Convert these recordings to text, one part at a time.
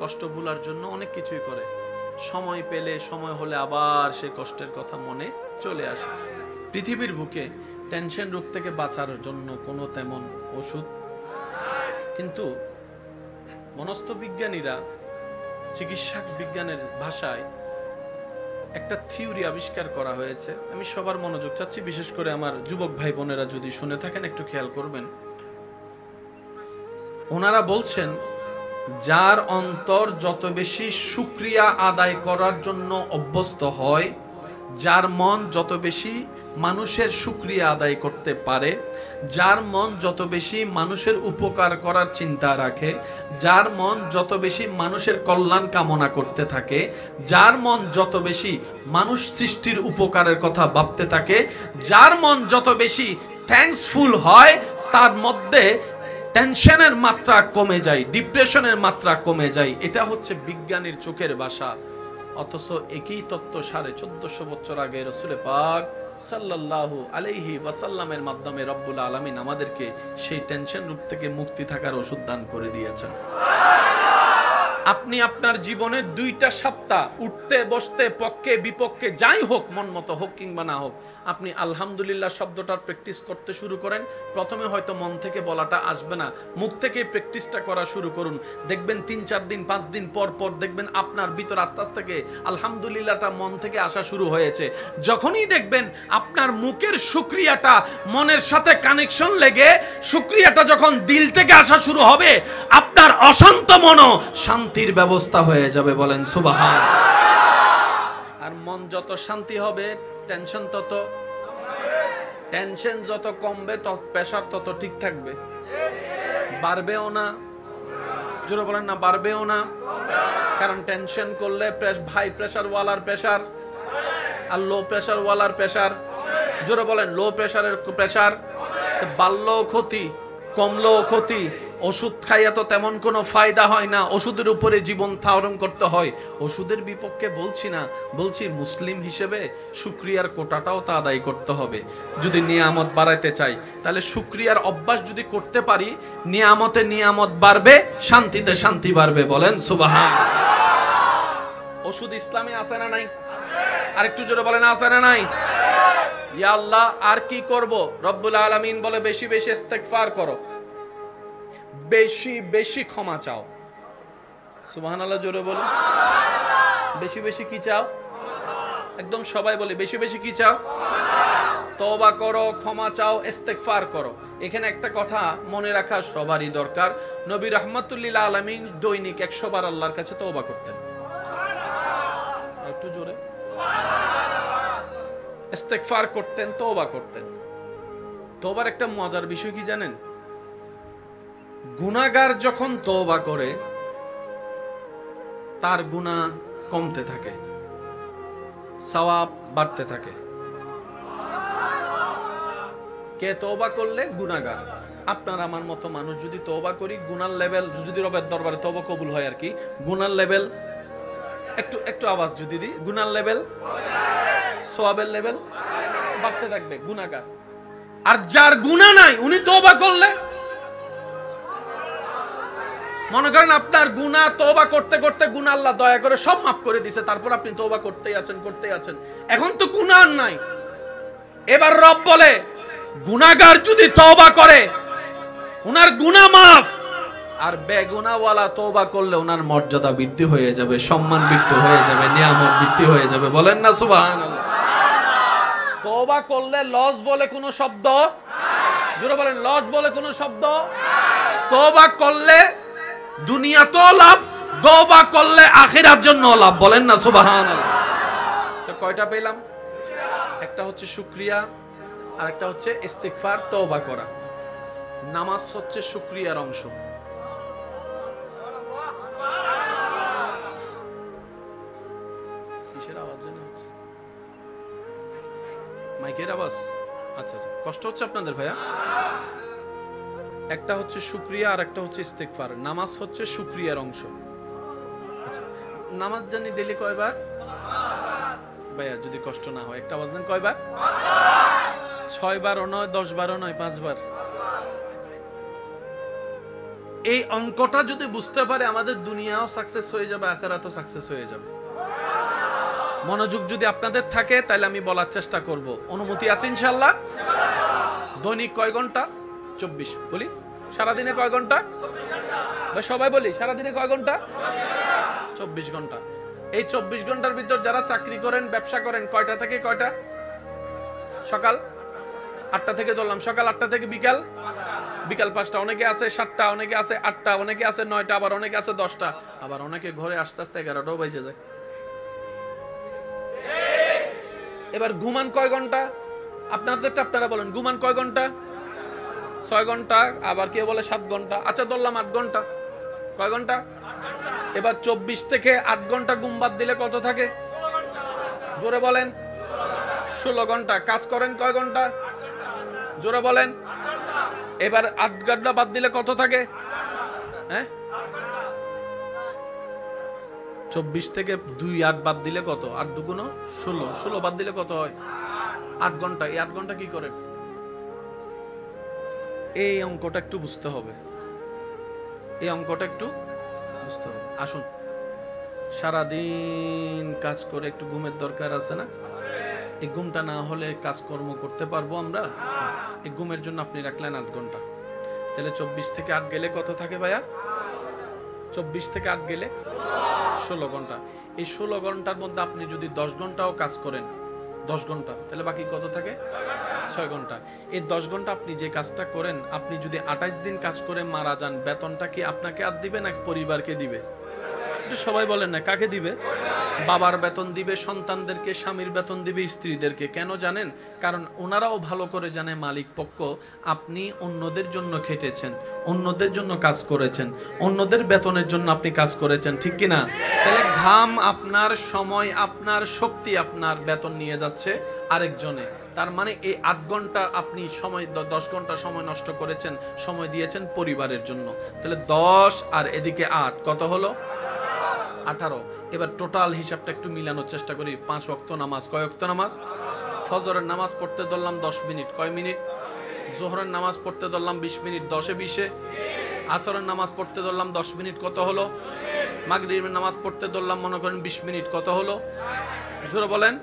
কষ্ট ভুলার জন্য অনেক কিছুই করে, সময় পেলে সময় হলে আবার সেই কষ্টের কথা মনে চলে আসে। পৃথিবীর বুকে টেনশন রোগ থেকে বাঁচার জন্য কোনো তেমন ওষুধ, কিন্তু মনস্তবিজ্ঞানীরা, চিকিৎসা বিজ্ঞানের ভাষায় একটা থিওরি আবিষ্কার করা হয়েছে। আমি সবার মনোযোগ চাচ্ছি, বিশেষ করে আমার যুবক ভাই বোনেরা যদি শুনে থাকেন একটু খেয়াল করবেন। ওনারা বলছেন, যার অন্তর যত বেশি শুকরিয়া আদায় করার জন্য অভ্যস্ত হয়, যার মন যত বেশি মানুষের শুকরিয়া আদায় করতে পারে, যার মন যত বেশি মানুষের উপকার করার চিন্তা রাখে, যার মন যত বেশি মানুষের কল্যাণ কামনা করতে থাকে, যার মন যত বেশি মানুষ সৃষ্টির উপকারের কথা ভাবতে থাকে, যার মন যত বেশি থ্যাঙ্কসফুল হয়, তার মধ্যে টেনশনের মাত্রা কমে যায়, ডিপ্রেশনের মাত্রা কমে যায়। এটা হচ্ছে বিজ্ঞানীর চোখের ভাষা। অথচ একই তত্ত্ব 1450 বছর আগে রাসূল পাক সাল্লাল্লাহু আলাইহি ওয়াসাল্লামের মাধ্যমে রব্বুল আলামিন আমাদেরকে সেই টেনশন রূপ থেকে মুক্তি থাকার ওষুধ দান করে দিয়েছেন। আপনি আপনার জীবনে 2টা সপ্তাহ উঠতে বসতে পক্ষে বিপক্ষে যাই হোক, মন মতো হোক কিংবা না হোক, আপনি আলহামদুলিল্লাহ শব্দটার প্র্যাকটিস করতে শুরু করেন। প্রথমে হয়তো মন থেকে বলাটা আসবে না, মুখ থেকে প্র্যাকটিসটা করা শুরু করুন। দেখবেন 3-4 দিন 5 দিন পর পর দেখবেন আপনার ভিতর আস্তে আস্তে আলহামদুলিল্লাহটা মন থেকে আসা শুরু হয়েছে। যখনই দেখবেন আপনার মুখের শুকরিয়াটা মনের সাথে কানেকশন লেগে শুকরিয়াটা যখন দিল থেকে আসা শুরু হবে, আপনার অশান্ত মনও শান্তির ব্যবস্থা হয়ে যাবে। বলেন সুবহান। আর মন যত শান্তি হবে, টেনশন তত, টেনশন যত কমবে তত প্রেসার তত ঠিক থাকবে, বাড়বেও না। জোরে বলেন না, বাড়বেও না। কারণ টেনশন করলে হাই প্রেসার ওয়ালার প্রেসার আর লো প্রেসার ওয়ালার প্রেসার, জোরে বলেন লো প্রেসারের প্রেসার বাড়লেও ক্ষতি, কমলেও ক্ষতি। ওষুধ খাইয়া তো তেমন কোনো ফায়দা হয় না, ওষুধের উপরে জীবন ধারণ করতে হয়। ওষুধের বিপক্ষে বলছি না, বলছি মুসলিম হিসেবে শুকরিয়ার কোটাটাও তা আদায় করতে হবে। যদি নিয়ামত বাড়াইতে চাই, তাহলে শুকরিয়ার অভ্যাস যদি করতে পারি, নিয়ামতে নিয়ামত বাড়বে, শান্তিতে শান্তি বাড়বে। বলেন সুবহান। ওষুধ ইসলামে আছে না নাই? আরেকটু জোরে বলেন, আছে না নাই? ইয়া আল্লাহ, আর কি করব? রব্বুল আলামিন বলে বেশি বেশি ইস্তেগফার করো, বেশি বেশি ক্ষমা চাও। সুবহানাল্লাহ, জোরে বলো। বেশি বেশি কি চাও? একদম সবাই বলে বেশি বেশি কি চাও? তওবা করো, ক্ষমা চাও, ইস্তেগফার করো। এখানে একটা কথা মনে রাখা সবারই দরকার, নবী রাহমাতুল্লিল আলামিন দৈনিক 100 বার আল্লাহর কাছে তওবা করতেন। একটু জোরে। ইস্তেগফার করতেন, তওবা করতেন। তওবার একটা মজার বিষয় কি জানেন? গুনাহগার যখন তওবা করে, তার গুনাহ কমতে থাকে, সওয়াব বাড়তে থাকে। কে তওবা করলে? গুনাহগার। আপনার আমার মতো মানুষ যদি তওবা করি, গুনার লেভেল যদি রবের দরবারে তওবা কবুল হয় আর কি, গুনার লেভেল একটু একটু আওয়াজ যদি দিই, গুনার লেভেল, সওয়াবের লেভেল বাড়তে থাকবে। গুনাহগার। আর যার গুনাহ নাই, উনি তওবা করলে, মনে করেন আপনার গুনাহ, তওবা করতে করতে গুনাহ আল্লাহ দয়া করে সব মাফ করে দিয়েছে, তারপর আপনি তওবা করতেই আছেন। এখন তো গুনাহ নাই। এবার রব বলে, গুনাহগার যদি তওবা করে, উনার গুনাহ মাফ, আর বেগুনাহওয়ালা তওবা করলে উনার মর্যাদা বৃদ্ধি হয়ে যাবে, সম্মান বৃদ্ধি হয়ে যাবে, নিয়ামত বৃদ্ধি হয়ে যাবে। বলেন না সুবহানাল্লাহ। তওবা করলে লস বলে কোনো শব্দ, জোরে বলেন লস বলে কোনো শব্দ। তওবা করলে দুনিয়াতেও লাভ, তওবা করলে আখিরাতের জন্য লাভ। বলেন না সুবহানাল্লাহ। তো কয়টা পেলাম? একটা হচ্ছে শুকরিয়া, আর একটা হচ্ছে ইস্তিগফার, তওবা করা। নামাজ হচ্ছে শুকরিয়ার অংশ। কিসের আওয়াজ জানা হচ্ছে? মাইকের আওয়াজ? আচ্ছা আচ্ছা, কষ্ট হচ্ছে আপনাদের ভাইয়া? একটা হচ্ছে শুকরিয়া আর একটা হচ্ছে ইস্তেগফার। নামাজ হচ্ছে শুকরিয়ার অংশ। আচ্ছা, নামাজ জানি ডেইলি কয়বার? ভাইয়া যদি কষ্ট না হয় একটা আওয়াজ দেন, কয়বার? 6 বারও নয়, 10 বারও নয়, 5 বার। এই অঙ্কটা যদি বুঝতে পারে আমাদের দুনিয়াও সাকসেস হয়ে যাবে, আখিরাতও সাকসেস হয়ে যাবে। মনোযোগ যদি আপনাদের থাকে তাহলে আমি বলার চেষ্টা করব। অনুমতি আছে ইনশাআল্লাহ? দৈনিক কয় ঘন্টা? 24। বলি সারাদিনে কয় ঘন্টা? সবাই বলি সারাদিনে কয় ঘন্টা? 24 ঘন্টা। এই 24 ঘন্টার ভিতর যারা চাকরি করেন, ব্যবসা করেন, কয়টা থেকে কয়টা? সকাল 8টা থেকে ধরলাম, সকাল 8টা থেকে বিকাল 5টা। অনেকে আছে 7টা, অনেকে আছে 8টা, অনেকে আছে 9টা, আবার অনেকে আছে 10টা, আবার অনেকে ঘরে আস্তে আস্তে 11টাও বেজে যায়। এবার ঘুমান কয় ঘন্টা? আপনাদেরটা আপনারা বলেন, ঘুমান কয় ঘন্টা? 6 ঘন্টা, আবার কে বলে 7 ঘন্টা। আচ্ছা ধরলাম 8 ঘন্টা। কয় ঘন্টা? এবার 24 থেকে 8 ঘন্টা ঘুম বাদ দিলে কত থাকে? জোরে বলেন। 16 ঘন্টা। কাজ করেন কয় ঘন্টা? জোরে বলেন। এবার 8 ঘন্টা বাদ দিলে কত থাকে? হ্যাঁ, 24 থেকে 2 8 বাদ দিলে কত? 8 দুগুণ 16, 16 বাদ দিলে কত হয়? 8 ঘন্টা। এই 8 ঘন্টা কি করেন? এই অঙ্কটা একটু বুঝতে হবে, এই অঙ্কটা একটু বুঝতে হবে। আসুন, সারাদিন কাজ করে একটু ঘুমের দরকার আছে না? এই ঘুমটা না হলে কাজকর্ম করতে পারবো আমরা? এই ঘুমের জন্য আপনি রাখলেন 8 ঘন্টা, তাহলে 24 থেকে 8 গেলে কত থাকে ভাইয়া? 24 থেকে 8 গেলে 16 ঘন্টা। এই 16 ঘন্টার মধ্যে আপনি যদি 10 ঘন্টাও কাজ করেন, 10 ঘন্টা, তাহলে বাকি কত থাকে? 6 ঘন্টা। এই 10 ঘন্টা আপনি যে কাজটা করেন, আপনি যদি 28 দিন কাজ করে মারা যান, বেতনটা কি আপনাকে আর দিবে নাকি পরিবারকে দিবে? এটা সবাই বলেন না, কাকে দিবে? বাবার বেতন দিবে, সন্তানদেরকে, স্বামীর বেতন দিবে, স্ত্রীদেরকে। কেন জানেন? কারণ ওনারাও ভালো করে জানে মালিক পক্ষ আপনি অন্যদের জন্য খেটেছেন, অন্যদের জন্য কাজ করেছেন, অন্যদের বেতনের জন্য আপনি কাজ করেছেন, ঠিক কিনা? তাহলে ঘাম আপনার, সময় আপনার, শক্তি আপনার, বেতন নিয়ে যাচ্ছে আরেকজনে। তার মানে এই 8 ঘন্টা আপনি সময়, 10 ঘন্টা সময় নষ্ট করেছেন, সময় দিয়েছেন পরিবারের জন্য। তাহলে 10 আর এদিকে 8 কত হলো? 18। এবার টোটাল হিসাবটা একটু মিলানোর চেষ্টা করি। 5 ওয়াক্ত নামাজ, কয় ওয়াক্ত নামাজ? ফজরের নামাজ পড়তে ধরলাম 10 মিনিট, কয় মিনিট? জোহরের নামাজ পড়তে ধরলাম 20 মিনিট, 10 এ 20 এ। আসরের নামাজ পড়তে ধরলাম 10 মিনিট, কত হলো? মাগরিবের নামাজ পড়তে ধরলাম মনে করেন 20 মিনিট, কত হলো? জোরে বলেন।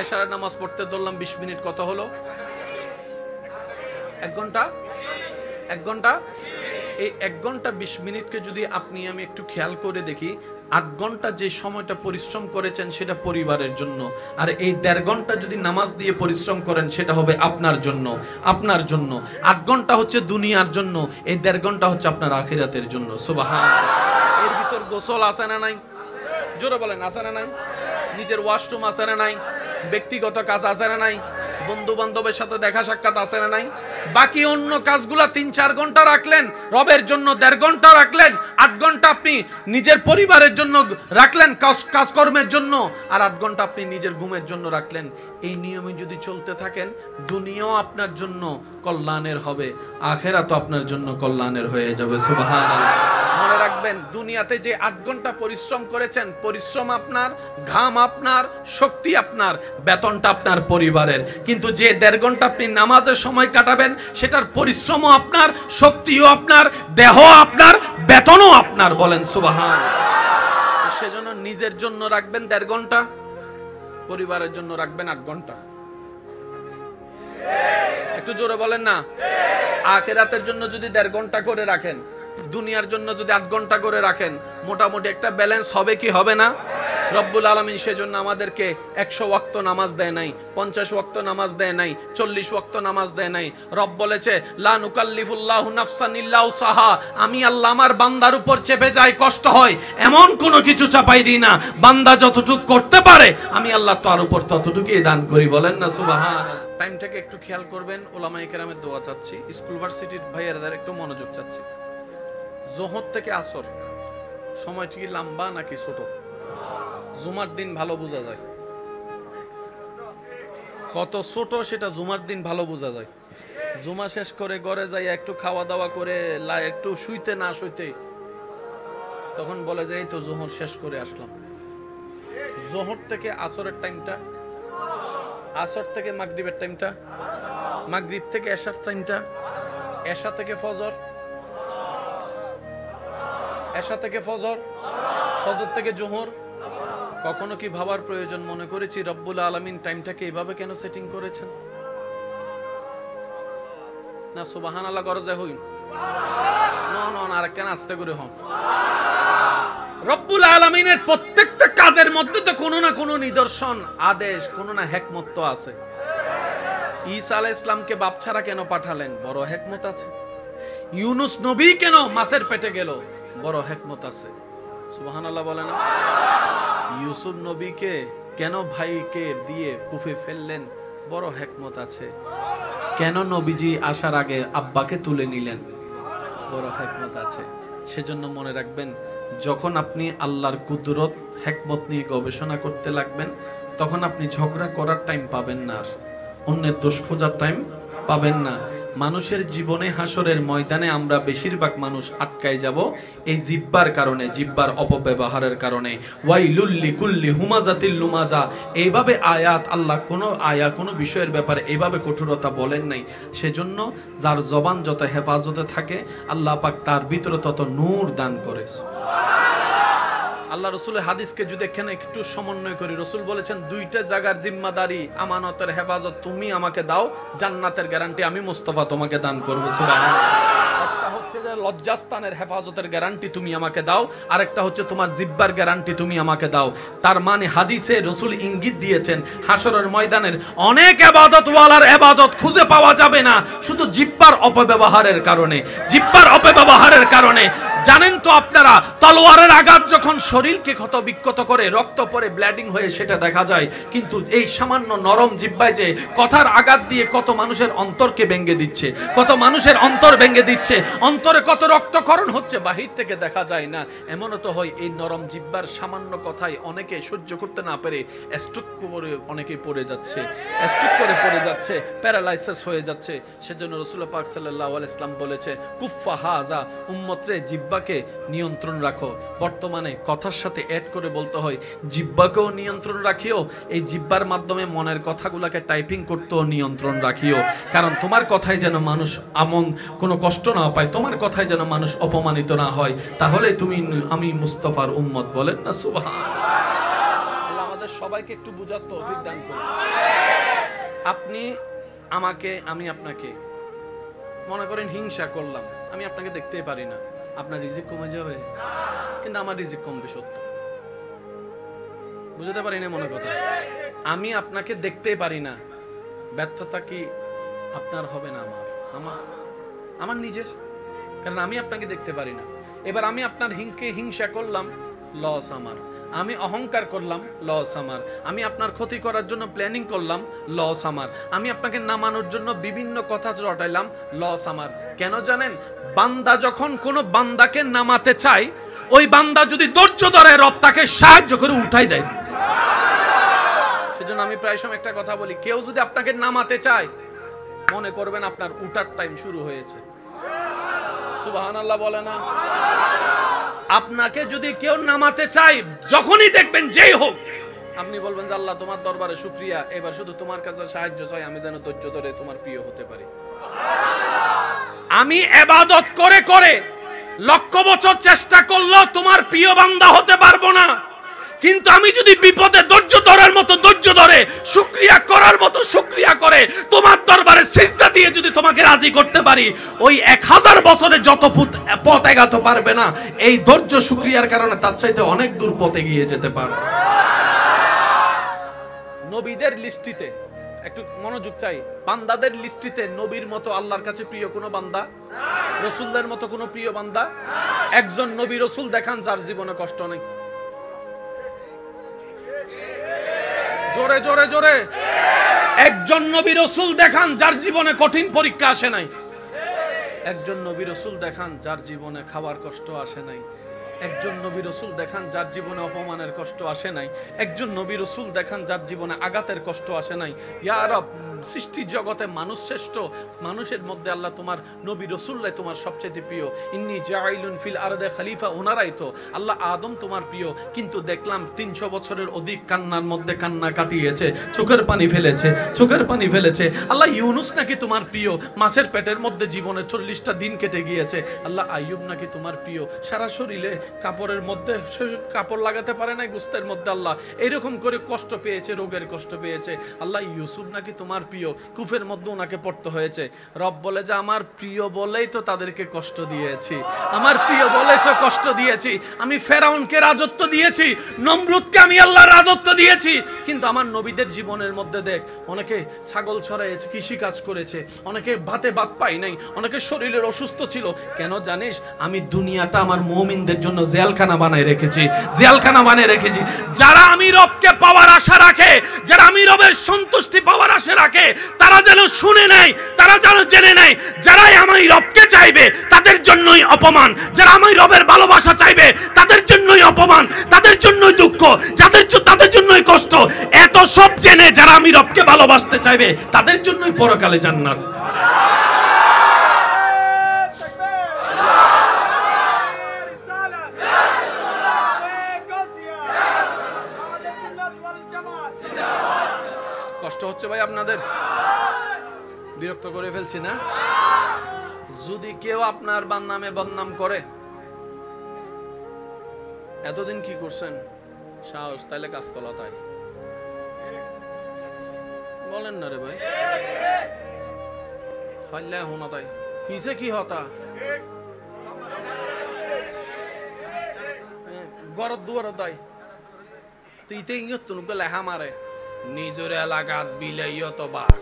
এশারের নামাজ পড়তে ধরলাম 20 মিনিট, কত হলো? 1 ঘন্টা। 1 ঘন্টা। এই 1 ঘন্টা 20 মিনিটকে যদি আপনি আমি একটু খেয়াল করে দেখি, 8 ঘন্টা যে সময়টা পরিশ্রম করেছেন সেটা পরিবারের জন্য, আর এই 1.5 ঘন্টা যদি নামাজ দিয়ে পরিশ্রম করেন সেটা হবে আপনার জন্য, আপনার জন্য। 8 ঘন্টা হচ্ছে দুনিয়ার জন্য, এই 1.5 ঘন্টা হচ্ছে আপনার আখিরাতের জন্য। সুবহানাল্লাহ। এর ভিতর গোসল আছে না নাই? জোরে বলেন, আছে না নাই? নিজের ওয়াশরুম আছে না নাই? ব্যক্তিগত কাজ আছে না নাই? বন্ধু বান্ধবের সাথে দেখা সাক্ষাৎ আছে না নাই? বাকি অন্য কাজগুলা 3-4 ঘন্টা রাখলেন, রবের জন্য 1.5 ঘন্টা রাখলেন, 8 ঘন্টা আপনি নিজের পরিবারের জন্য রাখলেন, কাজকর্মের জন্য, আর 8 ঘন্টা আপনি নিজের ঘুমের জন্য রাখলেন। এই নিয়মে যদি চলতে থাকেন, দুনিয়াও আপনার জন্য কল্যাণের হবে, আখিরাতও আপনার জন্য কল্যাণের হয়ে যাবে। সুবহানাল্লাহ। মনে রাখবেন, দুনিয়াতে যে 8 ঘন্টা পরিশ্রম করেছেন, পরিশ্রম আপনার, ঘাম আপনার, শক্তি আপনার, বেতনটা আপনার পরিবারের। কিন্তু যে 1.5 ঘন্টা আপনি নামাজের সময় কাটাবেন, সেটার পরিশ্রমও আপনার, শক্তিও আপনার, দেহ আপনার, বেতনও আপনার। বলেন সুবহানাল্লাহ। সেজন্য নিজের জন্য রাখবেন 1.5 ঘন্টা, পরিবারের জন্য রাখবেন 8 ঘন্টা। একটু জোরে বলেন না। আখিরাতের জন্য যদি 1.5 ঘন্টা করে রাখেন, দুনিয়ার জন্য যদি 8 ঘন্টা করে রাখেন, মোটামুটি একটা ব্যালেন্স হবে কি হবে না? রব্বুল আলামিন সেজন্য আমাদেরকে 100 ওয়াক্ত নামাজ দেয় নাই, 50 ওয়াক্ত নামাজ দেয় নাই, 40 ওয়াক্ত নামাজ দেয় নাই। রব বলেছে, লা নুকাল্লিফুল্লাহু নাফসান ইল্লা উসাহা, আমি আল্লাহ আমার বান্দার উপর চেপে যায়, কষ্ট হয় এমন কোনো কিছু চাপাই দিই না। বান্দা যতটুকু করতে পারে আমি আল্লাহ তার উপর ততটুকুই দান করি। বলেন না সুবহানাল্লাহ। টাইমটাকে একটু খেয়াল করবেন, ওলামায়ে কেরামের দোয়া চাচ্ছি, স্কুল ভার্সিটির ভাইয়েরা একটু মনোযোগ চাচ্ছি। যোহর থেকে আসর সময়টি কি লম্বা নাকি ছোট? জুমার দিন ভালো বোঝা যায়। কত ছোট সেটা জুমার দিন ভালো বোঝা যায়। জুমা শেষ করে ঘরে যাই একটু খাওয়া দাওয়া করে একটু শুইতে না শুইতে তখন বলে যে এই তো জোহর শেষ করে আসলাম। জোহর থেকে আসরের টাইমটা, আসর থেকে মাগরিবের টাইমটা, মাগরিব থেকে এশার টাইমটা, এশা থেকে ফজর, এশা থেকে ফজর, ফজর থেকে জোহর। কখনো কি ভাবার প্রয়োজন মনে করেছি রব্বুল আলামিন টাইমটাকে এইভাবে কেন সেটিং করেছেন? না সুবহানাল্লাহ গরজে হই না আর কেন আস্তে করে হন। রব্বুল আলামিনের প্রত্যেকটা কাজের মধ্যে তো কোনো না কোনো নিদর্শন, আদেশ, কোনো না হিকমত তো আছে। ঈসা আলাইহিস সালামকে বাপ ছাড়া কেন পাঠালেন? বড় হিকমত আছে। ইউনুস নবী কেন মাছের পেটে গেল? বড় হিকমত আছে। সুবহানাল্লাহ বলেন না। ইউসুফ নবীকে কেন ভাইকে দিয়ে কুফে ফেললেন? বড় হিকমত আছে। কেন নবীজি আসার আগে আব্বাকে তুলে নিলেন? বড় হিকমত আছে। সেজন্য মনে রাখবেন, যখন আপনি আল্লাহর কুদরত হিকমত নিয়ে গবেষণা করতে লাগবেন, তখন আপনি ঝগড়া করার টাইম পাবেন না, আর অন্যের দোষ খোঁজার টাইম পাবেন না। মানুষের জীবনে হাসরের ময়দানে আমরা বেশিরভাগ মানুষ আটকায় যাব এই জিব্বার কারণে, জিব্বার অপব্যবহারের কারণে। ওয়াইলুল লিকুল্লি হুমাজাতিল লুমাজা, এইভাবে আয়াত আল্লাহ কোনো বিষয়ের ব্যাপারে এইভাবে কঠোরতা বলেন নাই। সেজন্য যার জবান যত হেফাজতে থাকে আল্লাহ পাক তার ভিতরে তত নূর দান করে। আল্লাহ রসুলের হাদিসকে যদি এখানে একটু সমন্বয় করি, রসুল বলেছেন দুইটা জায়গার জিম্মাদারি, আমানতের হেফাজত তুমি আমাকে দাও, জান্নাতের গ্যারান্টি আমি মুস্তাফা তোমাকে দান করব। সুবহানাল্লাহ। একটা হচ্ছে যে লজ্জাস্থানের হেফাজতের গ্যারান্টি তুমি আমাকে দাও, আরেকটা হচ্ছে তোমার জিব্বার গ্যারান্টি তুমি আমাকে দাও। তার মানে হাদিসে রসুল ইঙ্গিত দিয়েছেন হাসরের ময়দানের অনেক ইবাদত ওয়ালার ইবাদত খুঁজে পাওয়া যাবে না শুধু জিব্বার অপব্যবহারের কারণে। জিব্বার অপব্যবহারের কারণে জানেন তো আপনারা, তলোয়ারের আঘাত যখন শরীরকে ক্ষত বিক্ষত করে, রক্ত পরে ব্লিডিং হয়ে সেটা দেখা যায়, কিন্তু এই সামান্য নরম জিহ্বায় যে কথার আঘাত দিয়ে কত মানুষের অন্তরকে ভেঙে দিচ্ছে, কত মানুষের অন্তর ভেঙে দিচ্ছে, অন্তরে কত রক্তক্ষরণ হচ্ছে, বাহির থেকে দেখা যায় না। এমনও তো হয় এই নরম জিহ্বার সামান্য কথায় অনেকে সহ্য করতে না পেরে স্ট্রোক করে অনেকে পড়ে যাচ্ছে, স্ট্রোক করে পড়ে যাচ্ছে, প্যারালাইসিস হয়ে যাচ্ছে। সেজন্য রাসূল পাক সাল্লাল্লাহু আলাইহি ওয়াসাল্লাম বলেছে, কুফফা হাযা, উম্মতরে জিহ্বাকে নিয়ন্ত্রণ রাখো। বর্তমানে কথার সাথে অ্যাড করে বলতে হয় জিহ্বাকেও নিয়ন্ত্রণ রাখিও, এই জিহ্বার মাধ্যমে মনের কথাগুলোকে টাইপিং করতেও নিয়ন্ত্রণ রাখিও। কারণ তোমার কথায় যেন মানুষ আমন কোনো কষ্ট না পায়, তোমার কথায় যেন মানুষ অপমানিত না হয়, তাহলে তুমি আমি মুস্তাফার উম্মত। বলেন না সুবহানাল্লাহ। আল্লাহ আমাদের সবাইকে একটু বুঝার তৌফিক দান করুন। আপনি আমাকে, আমি আপনাকে, মনে করেন হিংসা করলাম, আমি আপনাকে দেখতেই পারি না, আপনার রিজিক কমে যাবে? কিন্তু আমার রিজিক কমবে সত্য, বুঝতে পারি না মনে কথা। আমি আপনাকে দেখতেই পারি না, ব্যর্থতা কি আপনার হবে না? আমার নিজের, কারণ আমি আপনাকে দেখতে পারি না। এবার আমি আপনার হিংসা করলাম, লস আমার। আমি অহংকার করলাম, লস আমার। আমি আপনার ক্ষতি করার জন্য প্ল্যানিং করলাম, লস আমার। আমি আপনাকে নামানোর জন্য বিভিন্ন কথা রটাইলাম, লস আমার। কেন জানেন? বান্দা যখন কোনো বান্দাকে নামাতে চায়, ওই বান্দা যদি ধৈর্য ধরে, রব তাকে সাহায্য করে উঠাই দেয়। সেজন্য আমি প্রায় সময় একটা কথা বলি, কেউ যদি আপনাকে নামাতে চায়, মনে করবেন আপনার উঠার টাইম শুরু হয়েছে। সুবহানাল্লাহ বলে না। আপনাকে যদি কেউ নামাতে চায়, যখনই দেখবেন যেই হোক, আপনি বলবেন যে আল্লাহ তোমার দরবারে শুকরিয়া, এবার শুধু তোমার কাছে সাহায্য চাই, আমি যেন ধৈর্য ধরে তোমার প্রিয় হতে পারি। আমি ইবাদত করে করে লক্ষ বছর চেষ্টা করলেও তোমার প্রিয় বান্দা হতে পারবো না, কিন্তু আমি যদি বিপদে ধৈর্য ধরার মতো ধৈর্য ধরে, শুকরিয়া করার মতো শুকরিয়া করে, তোমার দরবারে সিজদা দিয়ে যদি তোমাকে রাজি করতে পারি, ওই 1000 বছরে যত পথ এগাতে পারবে না, এই ধৈর্য শুকরিয়ার কারণে তার চাইতে অনেক দূর পথে গিয়ে যেতে পারবে। নবীদের লিস্টিতে একটু মনোযোগ চাই, বান্দাদের লিস্টিতে নবীর মতো আল্লাহর কাছে প্রিয় কোনো বান্দা, রাসূলদের মতো কোনো প্রিয় বান্দা? একজন নবী রাসূল দেখান যার জীবনে কষ্ট নেই। জোরে জোরে জোরে। একজন নবী রাসূল দেখান যার জীবনে কঠিন পরীক্ষা আসে নাই। একজন নবী রাসূল দেখান যার জীবনে খাবার কষ্ট আসে নাই। একজন নবী রাসূল দেখান যার জীবনে অপমানের কষ্ট আসে নাই। একজন নবী রাসূল দেখান যার জীবনে আঘাতের কষ্ট আসে নাই। ইয়া রব, সৃষ্টি জগতে মানুষ শ্রেষ্ঠ, মানুষের মধ্যে আল্লাহ তোমার নবী রাসূলরাই তোমার সবচেয়ে প্রিয়। ইন্নী জাইলুন ফিল আরদে খলিফা, ওনারাই তো আল্লাহ আদম তোমার প্রিয়। কিন্তু দেখলাম 300 বছরের অধিক কান্নার মধ্যে কান্না কাটিয়েছে, চোখের পানি ফেলেছে, চোখের পানি ফেলেছে। আল্লাহ ইউনুস নাকি তোমার প্রিয়, মাছের পেটের মধ্যে জীবনে 40টা দিন কেটে গিয়েছে। আল্লাহ আইয়ুব নাকি তোমার প্রিয়, সারা শরীরে কাপড়ের মধ্যে কাপড় লাগাতে পারে নাই গোস্তের মধ্যে, আল্লাহ এইরকম করে কষ্ট পেয়েছে, রোগের কষ্ট পেয়েছে। আল্লাহ ইউসুফ নাকি তোমার প্রিয়, কুফের মধ্যে ওনাকে পড়তে হয়েছে। রব বলে যে আমার প্রিয় বলেই তো তাদেরকে কষ্ট দিয়েছি, আমার প্রিয় বলেই তো কষ্ট দিয়েছি। আমি ফেরাউনকে রাজত্ব দিয়েছি, নমরুদকে আমি আল্লাহ রাজত্ব দিয়েছি। কিন্তু আমার নবীদের জীবনের মধ্যে দেখ, অনেকে ছাগল ছড়াইছে, কৃষি কাজ করেছে, অনেকে ভাতে ভাত পাই নাই, অনেকে শরীরের অসুস্থ ছিল। কেন জানিস? আমি দুনিয়াটা আমার মুমিনদের জন্য জেলখানা বানায় রেখেছি, জেলখানা বানিয়ে রেখেছি। যারা আমি রবকে পাওয়ার আশা রাখে, যারা আমি রবের সন্তুষ্টি পাওয়ার আশা রাখে, তারা যেন শুনে নেয়, তারা যেন জেনে নেয়, যারাই আমি রবকে চাইবে তাদের জন্যই অপমান, যারা আমি রবের ভালোবাসা চাইবে তাদের জন্যই অপমান, তাদের জন্যই দুঃখ, তাদের জন্যই কষ্ট। এত সব জেনে যারা আমি রবকে ভালোবাসতে চাইবে তাদের জন্যই পরকালে জান্নাত। কষ্ট হচ্ছে ভাই আপনাদের? বিরক্ত করে ফেলছি না? যদি কেউ আপনার নামে বদনাম করে, এতদিন কি করছেন সাহস, তাইলে কাজতলা তাই বলেন না রে ভাই, ফাইলে হোনা তাই পিছে কি হতা গরত দুয়ার তাই তুইতে ইয়ত তুনুকে লেখা মারে নিজের এলাকাত বিলাইও তো বাঘ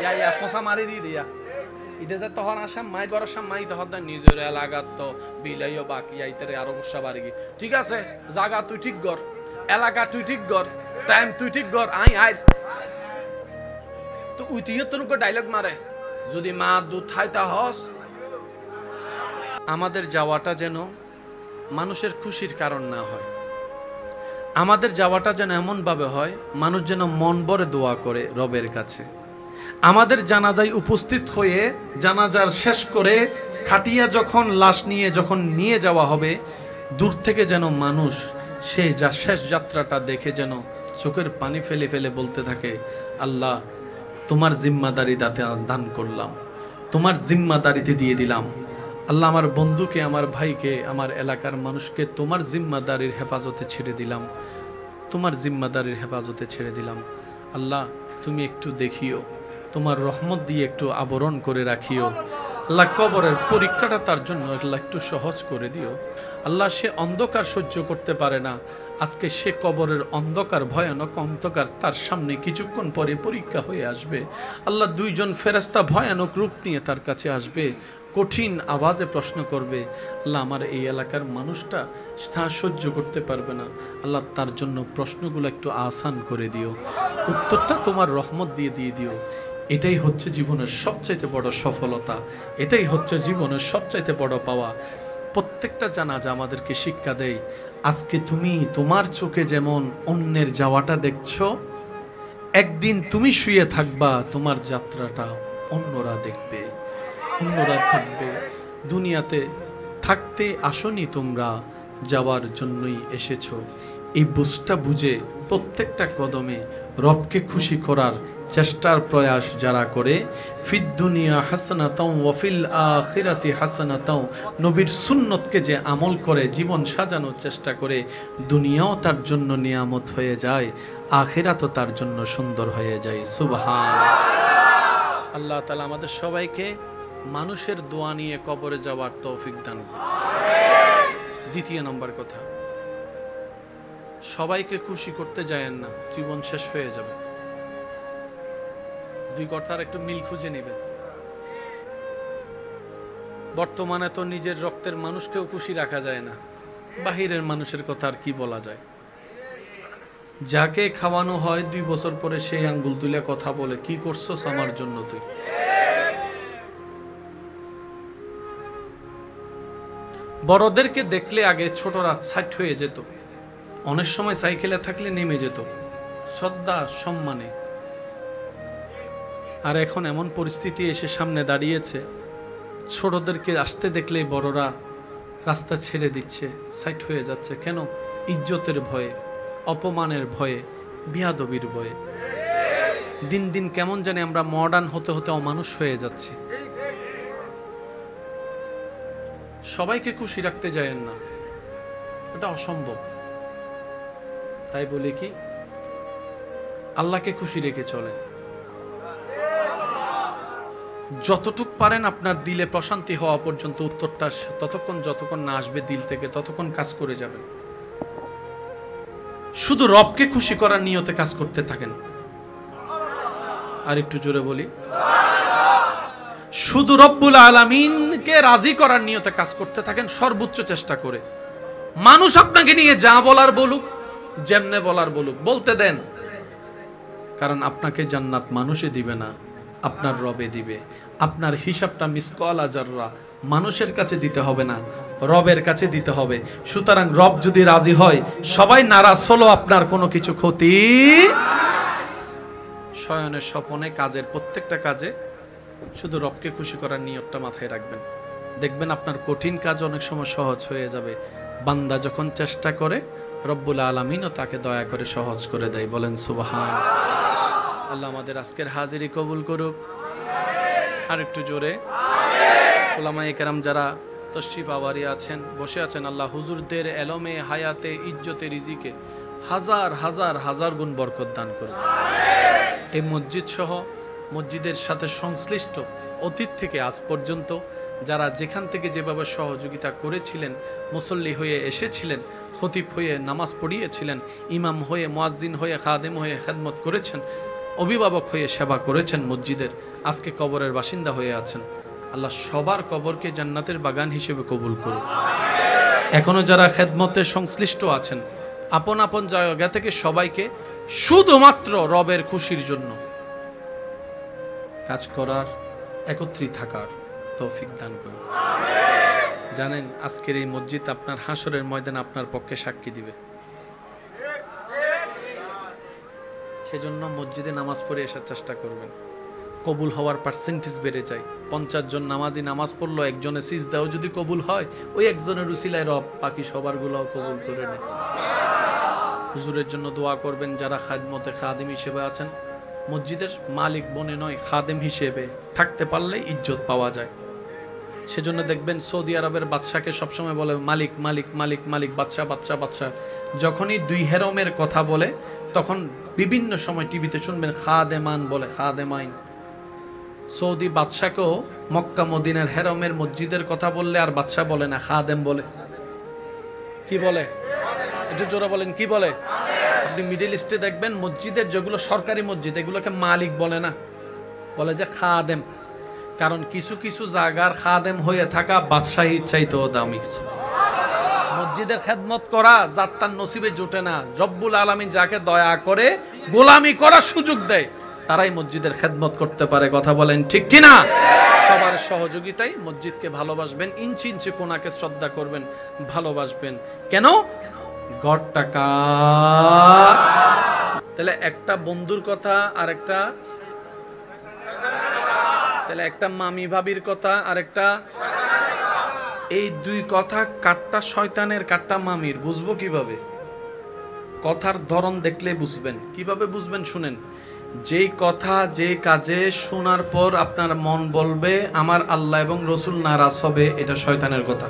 ইয়া ইয়া খোসা মারি দি দিয়া ইতে যে তখন আসাম মাই গড় মাই তখন নিজের এলাকাত তো বিলাইও বাঘ ইয়াইতে আরো গুসা বাড়ি গি। ঠিক আছে, জায়গা তুই ঠিক কর, এলাকা তুই ঠিক কর, টাইম তুই ঠিক কর, আই আই তো উইতিও তুনুকে ডায়লগ মারে যদি মা দুধ খাইতা হস। আমাদের যাওয়াটা যেন মানুষের খুশির কারণ না হয়, আমাদের যাওয়াটা যেন এমন ভাবে হয় মানুষ যেন মন ভরে দোয়া করে রবের কাছে। আমাদের জানাজায় উপস্থিত হয়ে জানাজার শেষ করে খাটিয়া যখন লাশ নিয়ে যখন নিয়ে যাওয়া হবে, দূর থেকে যেন মানুষ সেই শেষ যাত্রাটা দেখে যেন চোখের পানি ফেলে ফেলে বলতে থাকে, আল্লাহ তোমার জিম্মাদারি দান করলাম, তোমার জিম্মাদারিতে দিয়ে দিলাম। আল্লাহ আমার বন্ধুকে, আমার ভাইকে, আমার এলাকার মানুষকে তোমার জিম্মাদারির হেফাজতে ছেড়ে দিলাম, তোমার জিম্মাদারির হেফাজতে ছেড়ে দিলাম। আল্লাহ তুমি একটু দেখিও, তোমার রহমত দিয়ে একটু আবরণ করে রাখিও। আল্লাহ কবরের পরীক্ষাটা তার জন্য একটু সহজ করে দিও। আল্লাহ সে অন্ধকার সহ্য করতে পারে না, আজকে সে কবরের অন্ধকার, ভয়ানক অন্ধকার তার সামনে কিছুক্ষণ পরে পরীক্ষা হয়ে আসবে। আল্লাহ দুইজন ফেরেশতা ভয়ানক রূপ নিয়ে তার কাছে আসবে, কঠিন আওয়াজে প্রশ্ন করবে, আল্লাহ আমার এই এলাকার মানুষটা তা সহ্য করতে পারবে না, আল্লাহ তার জন্য প্রশ্নগুলো একটু আসান করে দিও, উত্তরটা তোমার রহমত দিয়ে দিও। এটাই হচ্ছে জীবনের সবচাইতে বড় সফলতা, এটাই হচ্ছে জীবনের সবচাইতে বড় পাওয়া। প্রত্যেকটা জানাজা আমাদেরকে শিক্ষা দেয়, আজকে তুমি তোমার চোখে যেমন অন্যের যাওয়াটা দেখছো, একদিন তুমি শুয়ে থাকবা, তোমার যাত্রাটা অন্যরা দেখবে, অন্যরা থাকবে। দুনিয়াতে থাকতে আসনি তোমরা, যাওয়ার জন্যই এসেছো। এই বুঝটা বুঝে প্রত্যেকটা কদমে রবকে খুশি করার চেষ্টার প্রয়াস যারা করে, ফিদ দুনিয়া হাসানাতাও ওয়া ফিল আখিরাতি হাসানাতাও, নবীর সুন্নতকে যে আমল করে জীবন সাজানোর চেষ্টা করে, দুনিয়াও তার জন্য নিয়ামত হয়ে যায়, আখিরাতও তার জন্য সুন্দর হয়ে যায়। সুবহানাল্লাহ। আল্লাহ তাআলা আমাদের সবাইকে মানুষের দোয়া নিয়ে কবরে যাওয়ার তৌফিক দান করুন। দ্বিতীয় নম্বর কথা, সবাইকে খুশি করতে যায়েন না, জীবন শেষ হয়ে যাবে। দুই কথার একটু মিল খুঁজে নেবেন। বর্তমানে তো নিজের রক্তের মানুষকেও খুশি রাখা যায় না, বাহিরের মানুষের কথা আর কি বলা যায়। যাকে খাওয়ানো হয় 2 বছর পরে সেই আঙ্গুল তুলে কথা বলে, কি করছস আমার জন্য তুই। বড়দেরকে দেখলে আগে ছোটরা ছাট হয়ে যেত, অনেক সময় সাইকেলে থাকলে নেমে যেত শ্রদ্ধা সম্মানে। আর এখন এমন পরিস্থিতি এসে সামনে দাঁড়িয়েছে, ছোটদেরকে আসতে দেখলেই বড়রা রাস্তা ছেড়ে দিচ্ছে, সাইড হয়ে যাচ্ছে। কেন? ইজ্জতের ভয়ে, অপমানের ভয়ে, বিয়াদবির ভয়ে। দিন দিন কেমন জানি আমরা মডার্ন হতে হতে অমানুষ হয়ে যাচ্ছি। সবাইকে খুশি রাখতে যায়েন না, এটা অসম্ভব। তাই বলি কি, আল্লাহকে খুশি রেখে চলেন। যতটুক পারেন আপনার দিলে প্রশান্তি হওয়া পর্যন্ত, উত্তরটা যতক্ষণ না আসবে দিল থেকে, ততক্ষণ কাজ করে যাবেন। শুধু রবকে খুশি করার নিয়তে কাজ করতে থাকেন। আর একটু জোরে বলি, শুধু রব্বুল আলামিনকে রাজি করার নিয়তে কাজ করতে থাকেন, সর্বোচ্চ চেষ্টা করে। মানুষ আপনাকে নিয়ে যা বলার বলুক, যেমনে বলার বলুক, বলতে দেন। কারণ আপনাকে জান্নাত মানুষে দিবে না, আপনার রবে দিবে। আপনার হিসাবটা মিসকাল যাররা মানুষের কাছে দিতে হবে না, রবের কাছে দিতে হবে। সুতরাং রব যদি রাজি হয়, সবাই নারাজ হলো, আপনার কোনো কিছু ক্ষতি। শয়নের স্বপনে, কাজের প্রত্যেকটা কাজে শুধু রবকে খুশি করার নিয়তটা মাথায় রাখবেন। দেখবেন আপনার কঠিন কাজ অনেক সময় সহজ হয়ে যাবে। বান্দা যখন চেষ্টা করে, রব্বুল আলামিনও তাকে দয়া করে সহজ করে দেয়। বলেন সুবহান। আল্লাহ আমাদের আজকের হাজিরি কবুল করুক। আর একটু জোরে উলামায়ে কেরাম যারা তশরিফ আওয়ারি আছেন, বসে আছেন, আল্লাহ হুজুরদের এলমে, হায়াতে, ইজ্জতে, রিজিকে হাজার হাজার হাজার গুণ বরকত দান করুন। এই মসজিদ সহ মসজিদের সাথে সংশ্লিষ্ট অতীত থেকে আজ পর্যন্ত যারা যেখান থেকে যেভাবে সহযোগিতা করেছিলেন, মুসল্লি হয়ে এসেছিলেন, খতিব হয়ে নামাজ পড়িয়েছিলেন, ইমাম হয়ে, মুয়াজ্জিন হয়ে, খাদেম হয়ে খেদমত করেছেন, অভিভাবক হয়ে সেবা করেছেন মসজিদের, আজকে কবরের বাসিন্দা হয়ে আছেন, আল্লাহ সবার কবরকে জান্নাতের বাগান হিসেবে কবুল করুন। এখনো যারা খেদমতে সংশ্লিষ্ট আছেন, আপন আপন জায়গা থেকে সবাইকে শুধুমাত্র রবের খুশির জন্য কাজ করার, একত্রিত থাকার তৌফিক দান করুন। জানেন আজকের এই মসজিদ আপনার হাসরের ময়দানে আপনার পক্ষে সাক্ষী দিবে। সেজন্য মসজিদে নামাজ পড়ে আসার চেষ্টা করবেন। কবুল হওয়ার পার্সেন্টেজ বেড়ে যায়। 50 জন নামাজি নামাজ পড়লো, একজনের সিজদাও যদি কবুল হয়, ওই একজনের উসিলায় রব বাকি সবার গুলাও কবুল করে নেয়। হুজুরের জন্য দোয়া করবেন। যারা খাদমতে খাদিম হিসেবে আছেন, মসজিদের মালিক বনে নয়, খাদেম হিসেবে থাকতে পারলে ইজ্জত পাওয়া যায়। সেজন্য দেখবেন সৌদি আরবের বাদশাকে সবসময় বলে মালিক মালিক মালিক মালিক, বাদশা বাদশা বাদশা। যখনই দুই হেরমের কথা বলে, তখন বিভিন্ন সময় টিভিতে শুনবেন খাদেমান বলে, খাদেমাইন। সৌদি বাদশাকেও মক্কা মদিনার হেরমের মসজিদের কথা বললে আর বাদশা বলে না, খাদেম বলে। কি বলে? একটু জোরে বলেন, কি বলে? আপনি মিডল ইস্টে দেখবেন মসজিদের যেগুলো সরকারি মসজিদ, এগুলোকে মালিক বলে না, বলে যে খাদেম। কারণ কিছু কিছু জায়গার খাদেম হয়ে থাকা বাদশাহীর চাইতেও দামি। মসজিদের খেদমত করা যার তার নসিবে জোটে না। রব্বুল আলামিন যাকে দয়া করে গোলামি করার সুযোগ দেয়, তারাই মসজিদের খেদমত করতে পারে। কথা বলেন ঠিক কিনা? সবার সহযোগিতায় মসজিদকে ভালোবাসবেন, ইঞ্চি ইঞ্চি কোনাকে শ্রদ্ধা করবেন, ভালোবাসবেন। কেন? গড়টা কার? তাহলে একটা বন্ধুর কথা আর একটা, তাহলে একটা মামি ভাবির কথা আর একটা, এই দুই কথা কাটটা শয়তানের কাটটা মামির, বুঝবো কিভাবে? কথার ধরন দেখলে বুঝবেন। কিভাবে বুঝবেন শুনেন। যেই কথা যে কাজে শোনার পর আপনার মন বলবে আমার আল্লাহ এবং রসুল নারাজ হবে, এটা শয়তানের কথা।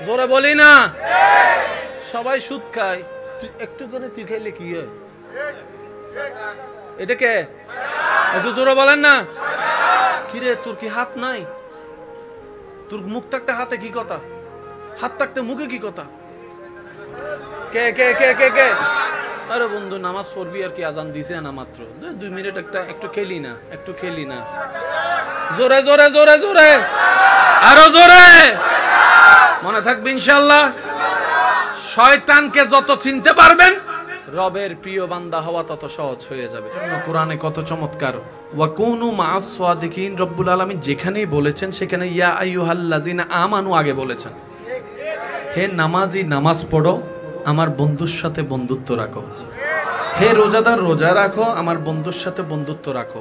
জোরে বলি না? সবাই সুদ খায়, একটু করে তুই খাইলে কি হয়? এটাকে জোরে বলেন না। কিরে তোর কি হাত নাই? তোর মুখ থাকতে হাতে কি কথা? হাত থাকতে মুখে কি কথা? কে কে কে কে কে? আরে বন্ধু নামাজ পড়বি আর কি, আজান দিছে না মাত্র, 2 মিনিট একটু খেলি না, একটু খেলি না। জোরে জোরে জোরে জোরে, আরো জোরে। মনে থাকবে ইনশাআল্লাহ। শয়তানকে যত চিনতে পারবেন, রবের প্রিয় বান্দা হওয়া তত সহজ হয়ে যাবে। কোরআনে কত চমৎকার, ওয়াকুনু মা'আস সাদিকিন। রব্বুল আলামিন যেখানেই বলেছেন সেখানে ইয়া আইয়ুহাল্লাযিনা আমানু আগে বলেছেন। হে নামাজি নামাজ পড়ো, আমার বন্ধুর সাথে বন্ধুত্ব রাখো। হে রোজাদার রোজা রাখো, আমার বন্ধুর সাথে বন্ধুত্ব রাখো।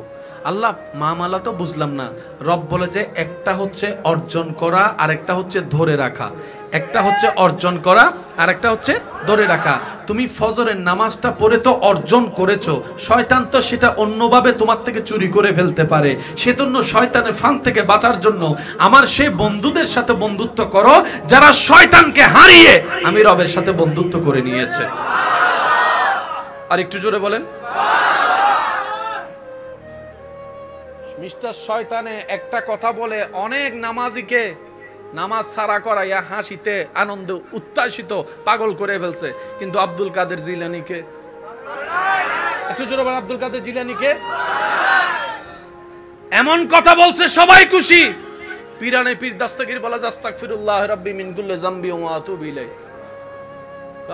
আল্লাহ মামালা তো বুঝলাম না। রব বলে যে একটা হচ্ছে অর্জন করা আর একটা হচ্ছে ধরে রাখা, একটা হচ্ছে অর্জন করা আর একটা হচ্ছে ধরে রাখা। তুমি ফজরের নামাজটা পড়ে তো অর্জন করেছো, শয়তান তো সেটা অন্যভাবে তোমার থেকে চুরি করে ফেলতে পারে। সেজন্য শয়তানের ফান থেকে বাঁচার জন্য আমার সেই বন্ধুদের সাথে বন্ধুত্ব করো যারা শয়তানকে হারিয়ে আমি রবের সাথে বন্ধুত্ব করে নিয়েছে। আর একটু জোরে বলেন। মিস্টার শয়তানে একটা কথা বলে অনেক নামাজিকে নামাজ সারা করাইয়া হাসিতে আনন্দ উত্তাসিত পাগল করে ফেলছে। কিন্তু আব্দুল কাদের জিলানীকে, একটু জোরে বলেন, আব্দুল কাদের জিলানীকে এমন কথা বলছে সবাই খুশি। পীরানে পীর দাস্তাগীর বলা আস্তাগফিরুল্লাহ রাব্বি মিন কুল্লি যামবি ওয়া আতুবু ইলাইহি।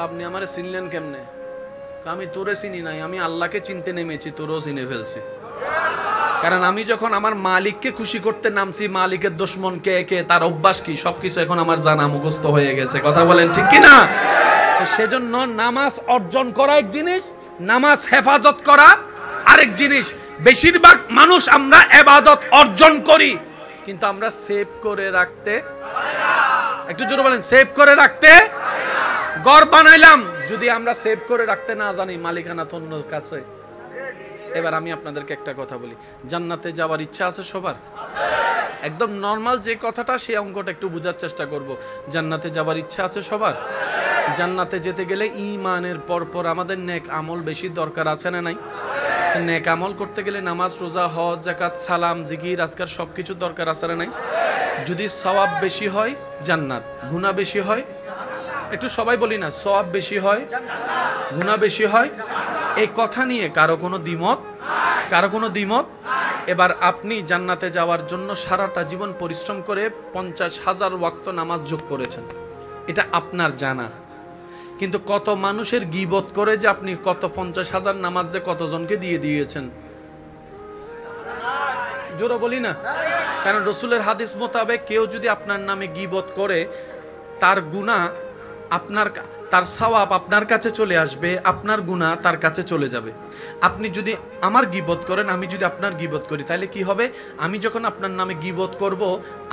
আপনি আমারে চিনলেন কেমনে? আমি তোরে চিনি নাই, আমি আল্লাহকে চিনতে নেমেছি, তোরও চিনে ফেলছি। কারণ আমি যখন আমার মালিককে খুশি করতে নামছি, মালিকের দুশমন কে কে, তার অভ্যাস কি, সবকিছু এখন আমার জানা মুখস্থ হয়ে গেছে। কথা বলেন ঠিক কি না? সেজন্য নামাজ অর্জন করা এক জিনিস, নামাজ হেফাজত করা আরেক জিনিস। বেশিরভাগ মানুষ আমরা ইবাদত অর্জন করি কিন্তু আমরা সেভ করে রাখতে, একটু জোরে বলেন, সেভ করে রাখতে। ঘর বানাইলাম, যদি আমরা সেভ করে রাখতে না জানি মালিকানা তো অন্যের কাছে। এবার আমি আপনাদেরকে একটা কথা বলি, জান্নাতে যাওয়ার ইচ্ছা আছে সবার? একদম নরমাল যে কথাটা, সেই অঙ্কটা একটু বোঝার চেষ্টা করব। জান্নাতে যাওয়ার ইচ্ছা আছে সবার? জান্নাতে যেতে গেলে ঈমানের পরপর আমাদের নেক আমল বেশি দরকার আছে না নাই? নেক আমল করতে গেলে নামাজ, রোজা, হজ, যাকাত, সালাম, জিকির, আজকার সবকিছু দরকার আছে না নাই? যদি সওয়াব বেশি হয় জান্নাত, গুনাহ বেশি হয়, একটু সবাই বলি না, সওয়াব বেশি হয়, গুনাহ বেশি হয়, এই কথা নিয়ে কারো কোনো দ্বিমত? কারো কোনো দ্বিমত? এবার আপনি জান্নাতে যাওয়ার জন্য সারাটা জীবন পরিশ্রম করে 50,000 ওয়াক্ত নামাজ যোগ করেছেন, এটা আপনার জানা। কিন্তু কত মানুষের গীবত করে যে আপনি কত 50,000 নামাজ যে কতজনকে দিয়ে দিয়েছেন, জোরে বলি না। কারণ রসুলের হাদিস মোতাবেক কেউ যদি আপনার নামে গীবত করে, তার গুনাহ আপনার, তার সওয়াব আপনার কাছে চলে আসবে, আপনার গুনাহ তার কাছে চলে যাবে। আপনি যদি আমার গীবত করেন, আমি যদি আপনার গীবত করি, তাহলে কি হবে? আমি যখন আপনার নামে গীবত করব,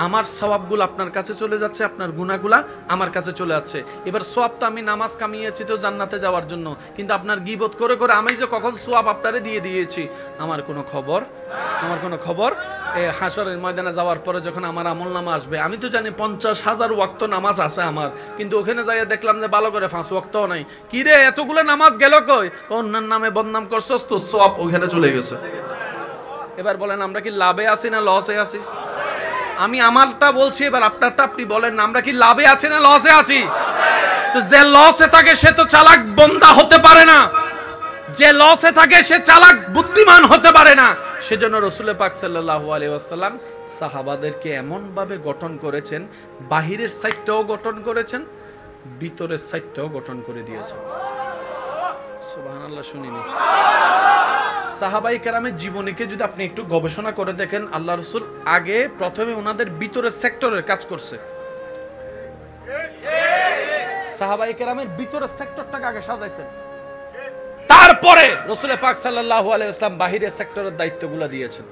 আমার সওয়াবগুলো আপনার কাছে চলে যাচ্ছে, আপনার গুনাহগুলা আমার কাছে চলে যাচ্ছে। এবার সওয়াব তো আমি নামাজ কামিয়েছি তো জান্নাতে যাওয়ার জন্য, কিন্তু আপনার গীবত করে করে আমি যে কখন সওয়াব আপনারে দিয়ে দিয়েছি আমার কোনো খবর, আমার কোনো খবর। হাসরের ময়দানে যাওয়ার পরে যখন আমার আমলনামা আসবে, আমি তো জানি 50,000 ওয়াক্ত নামাজ আছে আমার, কিন্তু ওখানে যাইয়া দেখলাম যে ভালো করে 5 ওয়াক্তও নাই। কি রে, এতগুলো নামাজ গেল কই? অন্যান্য নামে বদনাম করছস তো সওয়াব ওখানে চলে গেছে। এবার বলেন আমরা কি লাভে আছি না লসে আছি? আমি আমারটা বলছি, এবার আপনারটা আপনি বলেন না, আমরা কি লাভে আছি না লসে আছি? তো যে লসে থাকে সে তো চালাক বান্দা হতে পারে না, যে লসে থাকে সে চালাক বুদ্ধিমান হতে পারে না। সেজন্য রাসূল পাক সাল্লাল্লাহু আলাইহি ওয়াসাল্লাম সাহাবাদেরকে এমন ভাবে গঠন করেছেন, বাহিরের সাইডটাও গঠন করেছেন, ভিতরের সাইডটাও গঠন করে দিয়েছেন। সুবহানাল্লাহ, শুনিনি? সাহাবায়ে কেরামের জীবনীকে যদি আপনি একটু গবেষণা করে দেখেন, আল্লাহ রাসূল আগে প্রথমে ওনাদের ভিতরের সেক্টরের কাজ করছে। সাহাবায়ে কেরামের ভিতরের সেক্টরটাকে আগে সাজাইছেন, তারপরে রাসূল পাক সাল্লাল্লাহু আলাইহি ওয়াসাল্লাম বাহিরের সেক্টরের দায়িত্বগুলো দিয়েছেন।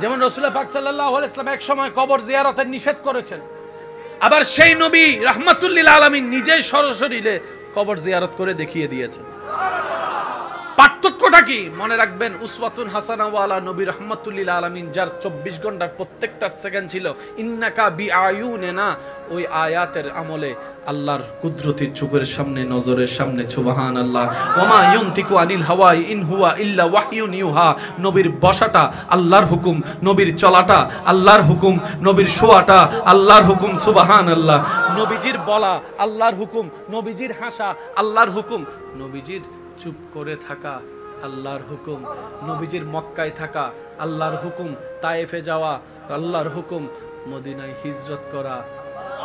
যেমন রাসূল পাক সাল্লাল্লাহু আলাইহি ওয়াসাল্লাম এক সময় কবর জিয়ারতের নিষেধ করেছেন, আবার সেই নবী রাহমাতুল লিল আলামিন নিজেই সরাসরি কবর জিয়ারত করে দেখিয়ে দিয়েছেন। পার্থক্যটা কি? মনে রাখবেন, উসওয়াতুন হাসানা ওয়ালা নবী রাহমাতুল লিল আলামিন, যার 24 ঘন্টার প্রত্যেকটা সেকেন্ড ছিল ইন্নাকা বিআয়ুনিনা, ওই আয়াতের আমলে আল্লাহর কুদরতের চোখের সামনে, নজরের সামনে। সুবহানাল্লাহ। ওমা ইয়ানতিকু আনিল হাওয়া ইন হুয়া ইল্লা ওয়াহয়ুন ইউহা, নবীর বসাটা আল্লাহর হুকুম, নবীর চলাটা আল্লাহর হুকুম, নবীর শোয়াটা আল্লাহর হুকুম। সুবহানাল্লাহ। নবীজির বলা আল্লাহর হুকুম, নবীজির হাসা আল্লাহর হুকুম, নবীজির চুপ করে থাকা আল্লাহর হুকুম, নবীজির মক্কায় থাকা আল্লাহর হুকুম, তায়েফে যাওয়া আল্লাহর হুকুম, মদিনায় হিজরত করা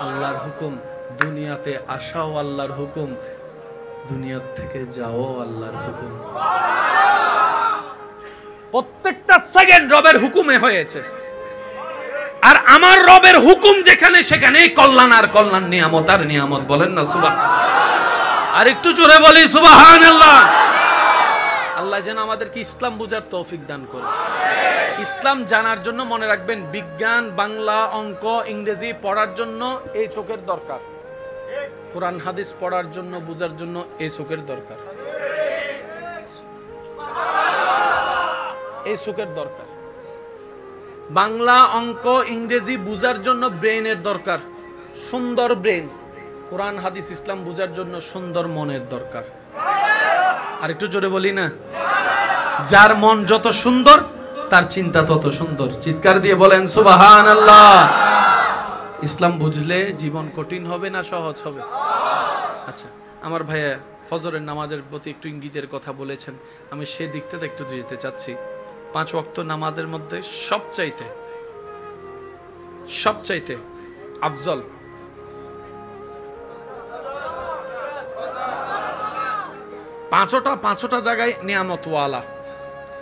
আল্লাহর হুকুম, দুনিয়াতে আসাও আল্লাহর হুকুম, দুনিয়া থেকে যাও আল্লাহর হুকুম। প্রত্যেকটা সেকেন্ড রবের হুকুমে হয়েছে। আর আমার রবের হুকুম যেখানে সেখানেই কল্যাণ আর কল্যাণ, নিয়ামত আর নিয়ামত। বলেন না সুবহানাল্লাহ। আর একটু জোরে বলি সুবহানাল্লাহ। আল্লাহ যেন আমাদেরকে ইসলাম বুঝার তৌফিক দান করে। ইসলাম জানার জন্য মনে রাখবেন, বিজ্ঞান, বাংলা, অঙ্ক, ইংরেজি পড়ার জন্য এই চোখের দরকার। কোরআন হাদিস পড়ার জন্য, বুঝার জন্য এই চোখের দরকার, এই চোখের দরকার। বাংলা, অঙ্ক, ইংরেজি বুঝার জন্য ব্রেইনের দরকার, সুন্দর ব্রেন। কোরআন হাদিস ইসলাম বুঝার জন্য সুন্দর মনের দরকার। আর একটু জোরে বলি না, যার মন যত সুন্দর তার চিন্তা তত সুন্দর। চিৎকার দিয়ে বলেন সুবহানাল্লাহ। ইসলাম বুঝলে জীবন কঠিন হবে না সহজ হবে? আচ্ছা, আমার ভাইয়া ফজরের নামাজের প্রতি একটু ইঙ্গিতের কথা বলেছেন, আমি সে দিকটাতে একটু যেতে চাচ্ছি। 5 ওয়াক্ত নামাজের মধ্যে সবচাইতে আফজল পাঁচটা জায়গায় নিয়ামতওয়ালা,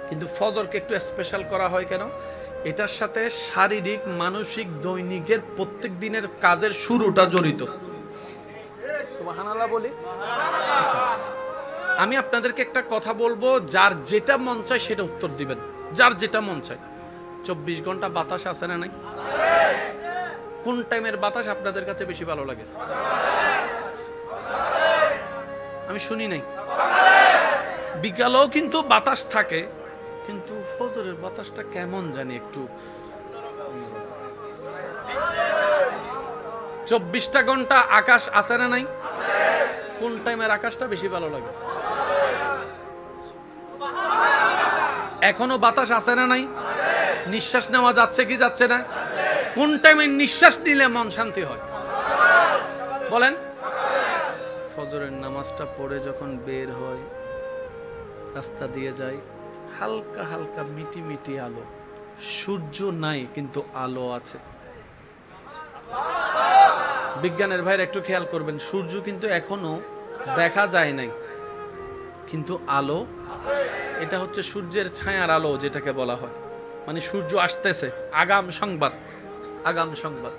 কিন্তু ফজরকে একটু স্পেশাল করা হয় কেন? এটার সাথে শারীরিক, মানসিক, দৈনিকের প্রত্যেক দিনের কাজের শুরুটা জড়িত। সুবহানাল্লাহ বলি। আচ্ছা, আমি আপনাদেরকে একটা কথা বলবো, যার যেটা মন চায় সেটা উত্তর দিবেন। যার যেটা মন চায়। 24 ঘন্টা বাতাস আছে না নাই? কোন টাইমের বাতাস আপনাদের কাছে বেশি ভালো লাগে? আমি শুনি নাই। বিকালেও কিন্তু বাতাস থাকে, কিন্তু ফজরের বাতাসটা কেমন জানি একটু। 24টা ঘন্টা আকাশ আছে না নাই? কোন টাইমের আকাশটা বেশি ভালো লাগে? এখনো বাতাস আছে না নাই? নিঃশ্বাস নেওয়া যাচ্ছে কি যাচ্ছে না? কোন টাইমে নিঃশ্বাস নিলে মন শান্তি হয় বলেন? ফজরের নামাজটা পড়ে যখন বের হয়, রাস্তা দিয়ে যায়, হালকা হালকা মিটি মিটি আলো, সূর্য নাই কিন্তু আলো আছে। বিজ্ঞানের ভাইরা একটু খেয়াল করবেন, সূর্য কিন্তু এখনো দেখা যায় নাই, কিন্তু আলো, এটা হচ্ছে সূর্যের ছায়ার আলো যেটাকে বলা হয়। মানে সূর্য আসতেছে, আগাম সংবাদ।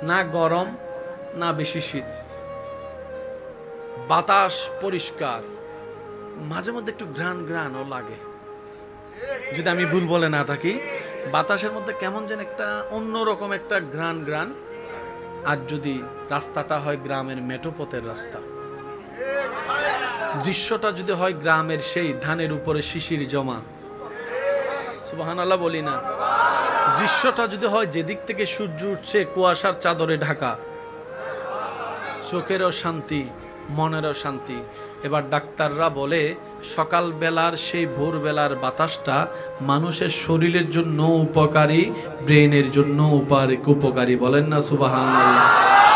না গরম না বেশি শীত, বাতাস পরিষ্কার, মাঝে মধ্যে একটু ঘ্রাণও লাগে। যদি আমি ভুল বলে না থাকি, বাতাসের মধ্যে কেমন যেন একটা অন্যরকম একটা ঘ্রাণ। আর যদি রাস্তাটা হয় গ্রামের মেঠোপথের রাস্তা, দৃশ্যটা যদি হয় গ্রামের সেই ধানের উপরে শিশির জমা, সুবহানাল্লাহ বলি না, দৃশ্যটা যদি হয় যেদিক থেকে সূর্য উঠছে কুয়াশার চাদরে ঢাকা, চোখেরও শান্তি, মনেরও শান্তি। এবার ডাক্তাররা বলে সকালবেলার সেই ভোরবেলার বাতাসটা মানুষের শরীরের জন্য উপকারী, ব্রেনের জন্য উপকারী। বলেন না সুবহানাল্লাহ।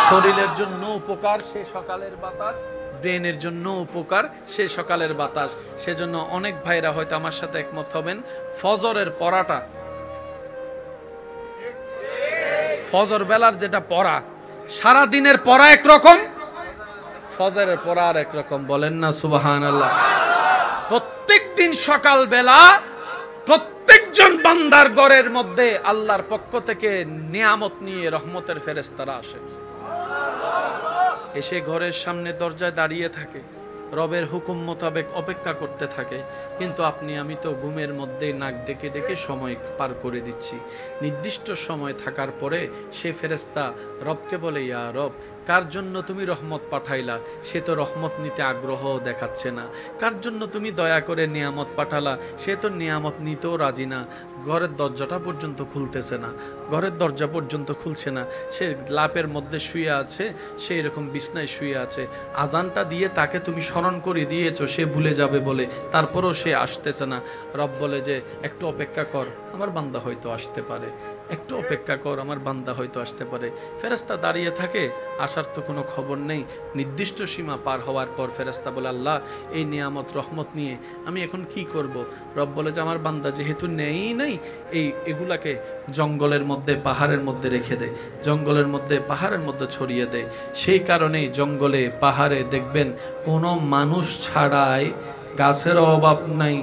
শরীরের জন্য উপকার সে সকালের বাতাস, ব্রেনের জন্য উপকার সে সকালের বাতাস। সেজন্য অনেক ভাইরা হয়তো আমার সাথে একমত হবেন, ফজরের পড়াটা, ফজর বেলার যেটা পড়া, সারা দিনের পড়া একরকম, ফজরের পড়া আর একরকম। বলেন না সুবহানাল্লাহ। প্রত্যেক দিন সকাল বেলা প্রত্যেকজন বান্দার ঘরের মধ্যে আল্লাহর পক্ষ থেকে নিয়ামত নিয়ে রহমতের ফেরেশতারা আসে, এসে ঘরের সামনে দরজায় দাঁড়িয়ে থাকে, রবের হুকুম মোতাবেক অপেক্ষা করতে থাকে। কিন্তু আপনি আমি তো ঘুমের মধ্যে নাক ডেকে ডেকে সময় পার করে দিচ্ছি। নির্দিষ্ট সময় থাকার পরে সে ফেরেশতা রবকে বলে, ইয়া রব, কার জন্য তুমি রহমত পাঠাইলা সে তো রহমত নিতে আগ্রহ দেখাচ্ছে না, কার জন্য তুমি দয়া করে নিয়ামত পাঠালা সে তো নিয়ামত নিতেও রাজি না, ঘরের দরজাটা পর্যন্ত খুলতেছে না, ঘরের দরজা পর্যন্ত খুলছে না, সে লাপের মধ্যে শুয়ে আছে, সে এরকম বিছনায় শুয়ে আছে, আজানটা দিয়ে তাকে তুমি স্মরণ করে দিয়েছো সে ভুলে যাবে বলে, তারপরও সে আসতেছে না। রব বলে যে একটু অপেক্ষা কর, আমার বান্দা হয়তো আসতে পারে, একটু অপেক্ষা কর, আমার বান্দা হয়তো আসতে পারে। ফেরেশতা দাঁড়িয়ে থাকে, আসার তো কোনো খবর নেই। নির্দিষ্ট সীমা পার হওয়ার পর ফেরেশতা বলে, আল্লাহ এই নিয়ামত রহমত নিয়ে আমি এখন কি করব? রব বলে যে আমার বান্দা যেহেতু নেই নাই, এগুলাকে জঙ্গলের মধ্যে পাহাড়ের মধ্যে রেখে দে, জঙ্গলের মধ্যে পাহাড়ের মধ্যে ছড়িয়ে দে। সেই কারণেই জঙ্গলে পাহাড়ে দেখবেন কোনো মানুষ ছাড়াই গাছেরও অভাব নাই,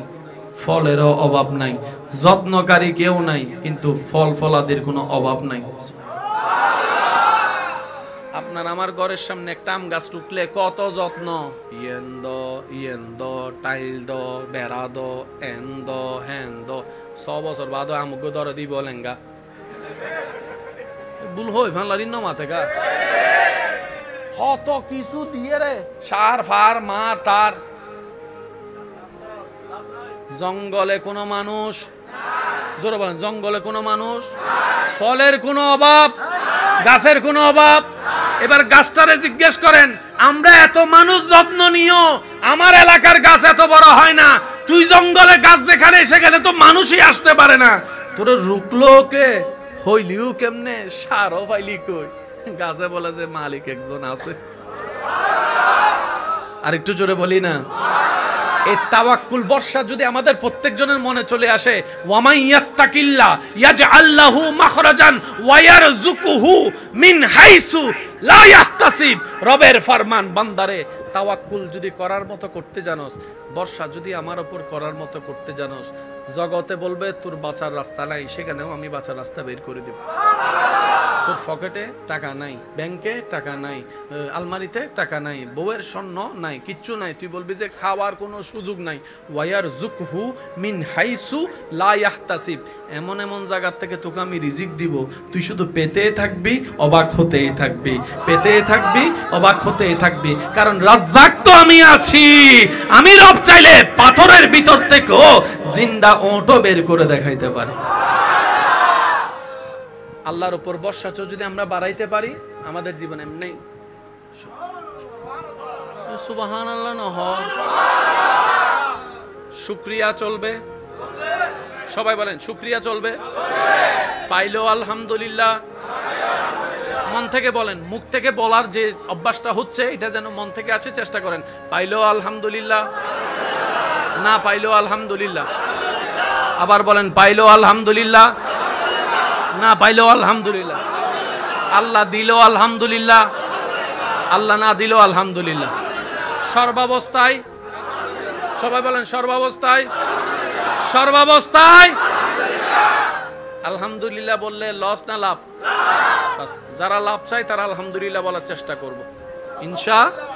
ফলেরও অভাব নাই, যত্নকারী কেউ নাই, কিন্তু ফল ফলাদির কোনো অভাব নাই। আপনার আমার ঘরের সামনে একটা আম গাছ টুকলে কত যত্ন, ইয়েন্দ টাইল দ বেড়া দ এন্দ হ্যান্দ 6 বছর বাদ আমুকে ধরে দিব লেঙ্গা ভুল হই ফানলারি ন মাথে গা কত কিছু দিয়ে রে সার ফার মা তার। জঙ্গলে কোনো মানুষ, জোরে বলেন, জঙ্গলে কোনো মানুষ, ফলের কোনো অভাব, গাছের কোনো অভাব। এবার গাছটারে জিজ্ঞেস করেন, আমরা এত মানুষ যত্ন নিও, আমার এলাকার গাছ এত বড় হয় না, তুই জঙ্গলে গাছ যেখানে সেখানে তো মানুষই আসতে পারে না, তোর রুকলো কে, হইলিও কেমনে, সারও পাইলি কই? গাছে বলে যে মালিক একজন আছে। আর একটু জোরে বলি না, এই তাওয়াক্কুল বর্ষা যদি আমাদের প্রত্যেকজনের মনে চলে আসে, ওয়ামাই ইয়াত্তাকিল্লাহ ইয়াজআল লাহু মাখরাজান ওয়া ইয়ারযুকুহু মিন হাইসু লা ইয়াহতাসিব। রবের ফরমান, বান্দারে তাওয়াক্কুল যদি করার মতো করতে জানোস, বর্ষা যদি আমার উপর করার মতো করতে জানোস, জগতে বলবে তোর বাঁচার রাস্তা নাই, সেখানেও আমি বাঁচার রাস্তা বের করে দেব। তোর পকেটে টাকা নাই, ব্যাংকে টাকা নাই, আলমারিতে টাকা নাই, বউয়ের স্বর্ণ নাই, কিচ্ছু নাই, তুই বলবি যে খাওয়ার কোনো সুযোগ নাই। ওয়ায়ারযুকহু মিন হাইসু লা ইয়াহতাসিব। এমন এমন জায়গা থেকে তোকে আমি রিজিক দিব, তুই শুধু পেতেই থাকবি, অবাক হতেই থাকবি, পেতেই থাকবি, অবাক হতেই থাকবি। কারণ রাজ্জাক তো আমি আছি। আমি রব চাইলে পাথরের ভিতর থেকেও জিন্দা ওঁটও বের করে দেখাইতে পারে। আল্লাহর উপর ভরসা যদি আমরা বাড়াইতে পারি, আমাদের জীবন এমনি সুবহানাল্লাহ না হয়, শুকরিয়া চলবে। সবাই বলেন শুকরিয়া চলবে। পাইলো আলহামদুলিল্লাহ। মন থেকে বলেন, মুখ থেকে বলার যে অভ্যাসটা হচ্ছে এটা যেন মন থেকে আসে, চেষ্টা করেন। পাইলো আলহামদুলিল্লাহ, না পাইলো আলহামদুলিল্লাহ। আবার বলেন পাইলো আলহামদুলিল্লাহ, না পাইলো আলহামদুলিল্লাহ। আল্লাহ দিল আলহামদুলিল্লাহ, আল্লাহ না দিল আলহামদুলিল্লাহ। সর্বাবস্থায় সবাই বলেন সর্বাবস্থায়, সর্বাবস্থায় আলহামদুলিল্লাহ বললে লস না লাভ? যারা লাভ চাই তারা আলহামদুলিল্লাহ বলার চেষ্টা করব ইনশাআল্লাহ।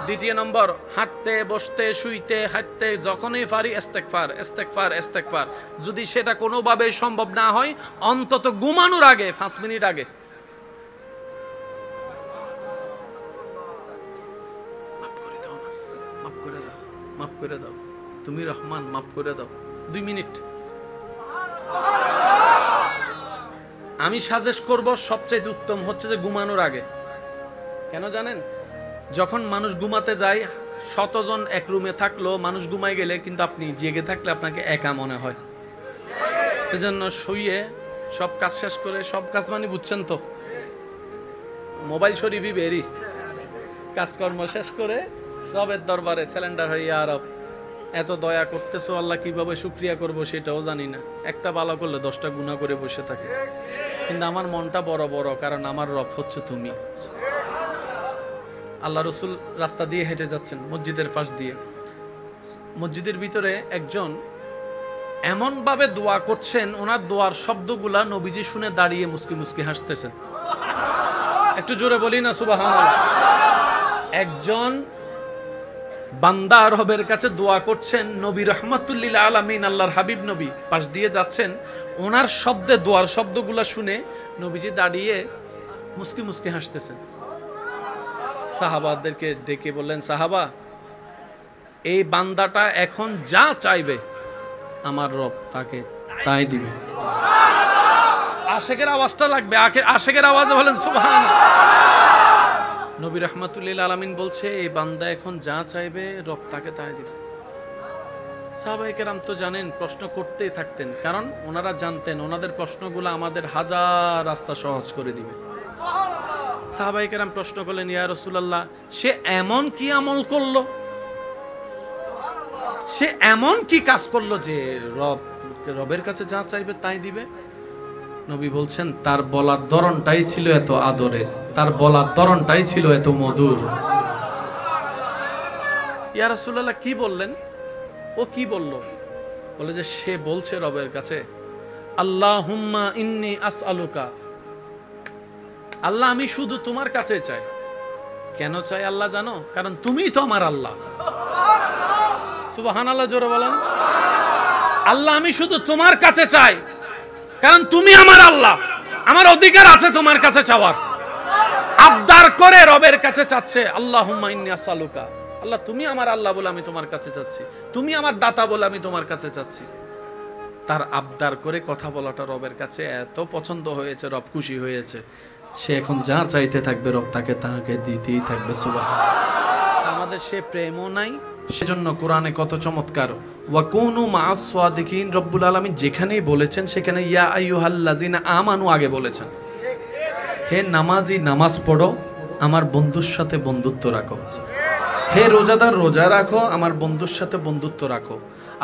দ্বিতীয় নম্বর, হাঁটতে বসতে শুইতে হাঁটতে যখনই পারি ইস্তেগফার ইস্তেগফার ইস্তেগফার। যদি সেটা কোনোভাবে সম্ভব না হয়, অন্তত ঘুমানোর আগে 5 মিনিট আগে মাফ করে দাও, না মাফ করে দাও, মাফ করে দাও, তুমি রহমান, মাফ করে দাও, 2 মিনিট। আমি সাজেস্ট করব সবচেয়ে উত্তম হচ্ছে যে ঘুমানোর আগে। কেন জানেন? যখন মানুষ ঘুমাতে যায়, 100 জন এক রুমে থাকলো, মানুষ ঘুমায় গেলে কিন্তু আপনি জেগে থাকলে আপনাকে একা মনে হয়। সেজন্য শুয়ে সব কাজ শেষ করে, সব কাজ মানে বুঝছেন তো, মোবাইল শরীফই বেরি, কাজকর্ম শেষ করে রবের দরবারে স্যালেন্ডার হয়ে, ইয়া রব এত দয়া করতেছো আল্লাহ, কিভাবে শুকরিয়া করব সেটাও জানি না। একটা ভালো করলে 10টা গুনাহ করে বসে থাকে, কিন্তু আমার মনটা বড় বড়, কারণ আমার রব হচ্ছে তুমি। আল্লাহ রসুল রাস্তা দিয়ে হেঁটে যাচ্ছেন, মসজিদের পাশ দিয়ে। মসজিদের ভিতরে একজন এমন ভাবে দোয়া করছেন, ওনার দোয়ার শব্দগুলা নবীজি শুনে দাঁড়িয়ে মুস্কি মুস্কি হাসতেছেন। একটু জোরে বলি না সুবহানাল্লাহ। একজন বান্দা রবের কাছে দোয়া করছেন, নবী রাহমাতুল লিল আলামিন আল্লাহর হাবিব নবী পাশ দিয়ে যাচ্ছেন, ওনার শব্দে দোয়ার শব্দগুলা শুনে নবীজি দাঁড়িয়ে মুস্কি মুস্কি হাসতেছেন। সাহাবাদেরকে ডেকে বললেন, সাহাবা, এই বান্দাটা এখন যা চাইবে আমার রব তাকে তাই দিবে। আশেকের আওয়াজটা লাগবে, আশেকের আওয়াজে বলেন সুবহানাল্লাহ। নবী রাহমাতুল লিল আলামিন বলছে, এই বান্দা এখন যা চাইবে রব তাকে তাই দিবে। সাহাবায়ে কেরাম তো জানেন, প্রশ্ন করতেই থাকতেন, কারণ ওনারা জানতেন ওনাদের প্রশ্নগুলো আমাদের হাজার রাস্তা সহজ করে দিবে। সাহাবায়ে কেরাম প্রশ্ন করলেন, ইয়া রাসূলুল্লাহ, সে এমন কি আমল করলো, সে এমন কি কাজ করলো যে রবের কাছে যা চাইবে তাই দিবে? নবী বলছেন, তার বলার ধরনটাই ছিল এত আদরের, তার বলার ধরনটাই ছিল এত মধুর। ইয়া রাসূলুল্লাহ কি বললেন? ও কি বলল? বলে যে সে বলছে রবের কাছে, আল্লাহুম্মা ইন্নী আসআলুকা আল্লাহ আমি শুধু তোমার কাছে চাই। কেন চাই আল্লাহ জানো? কারণ তুমিই তো আমার আল্লাহ। সুবহানাল্লাহ, জোরে বলেন। আল্লাহ আমি শুধু তোমার কাছে চাই কারণ তুমি আমার আল্লাহ, আমার অধিকার আছে তোমার কাছে চাওয়ার। আবদার করে রবের কাছে চাচ্ছে, আল্লাহুম্মা ইন্নী আসআলুকা, আল্লাহ তুমি আমার আল্লাহ বলে আমি তোমার কাছে চাচ্ছি, তুমি আমার দাতা বলে আমি তোমার কাছে চাচ্ছি। তার আবদার করে কথা বলাটা রবের কাছে এত পছন্দ হয়েছে, রব খুশি হয়েছে, সে এখন যা চাইতে থাকবে রব তাকে দিতেই থাকবে। সুবহানাল্লাহ। আমাদের সে প্রেমও নাই, সেজন্য কোরআনে কত চমৎকার ওয়াকুনু মাআস সাদিকিন, রব্বুল আলামিন যেখানেই বলেছেন সেখানে ইয়া আইয়ুহাল্লাযিনা আমানু আগে বলেছেন। হে নামাজি নামাজ পড়ো, আমার বন্ধুর সাথে বন্ধুত্ব রাখো। হে রোজাদার রোজা রাখো, আমার বন্ধুর সাথে বন্ধুত্ব রাখো।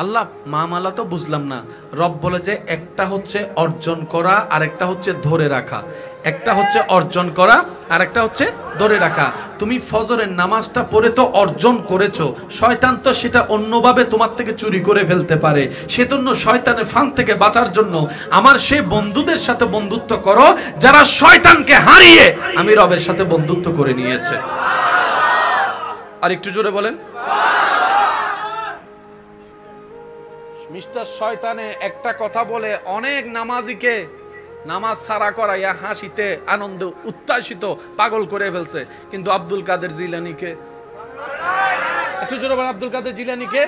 আল্লাহ মামালা তো বুঝলাম না, রব বলে যে একটা হচ্ছে অর্জন করা আর একটা হচ্ছে ধরে রাখা, একটা হচ্ছে অর্জন করা আর একটা হচ্ছে ধরে রাখা। তুমি ফজরের নামাজটা পড়ে তো অর্জন করেছো, শয়তান তো সেটা অন্যভাবে তোমার থেকে চুরি করে ফেলতে পারে। সেজন্য শয়তানের ফান থেকে বাঁচার জন্য আমার সেই বন্ধুদের সাথে বন্ধুত্ব করো যারা শয়তানকে হারিয়ে আমি রবের সাথে বন্ধুত্ব করে নিয়েছে। আর একটু জোরে বলেন। মিস্টার শয়তানে একটা কথা বলে অনেক নামাজিকে নামাজ সারা করাইয়া হাসিতে আনন্দ উত্তাসিত পাগল করে ফেলছে, কিন্তু আব্দুল কাদের জিলানীকে, একটু জোরে বলেন, আব্দুল কাদের জিলানীকে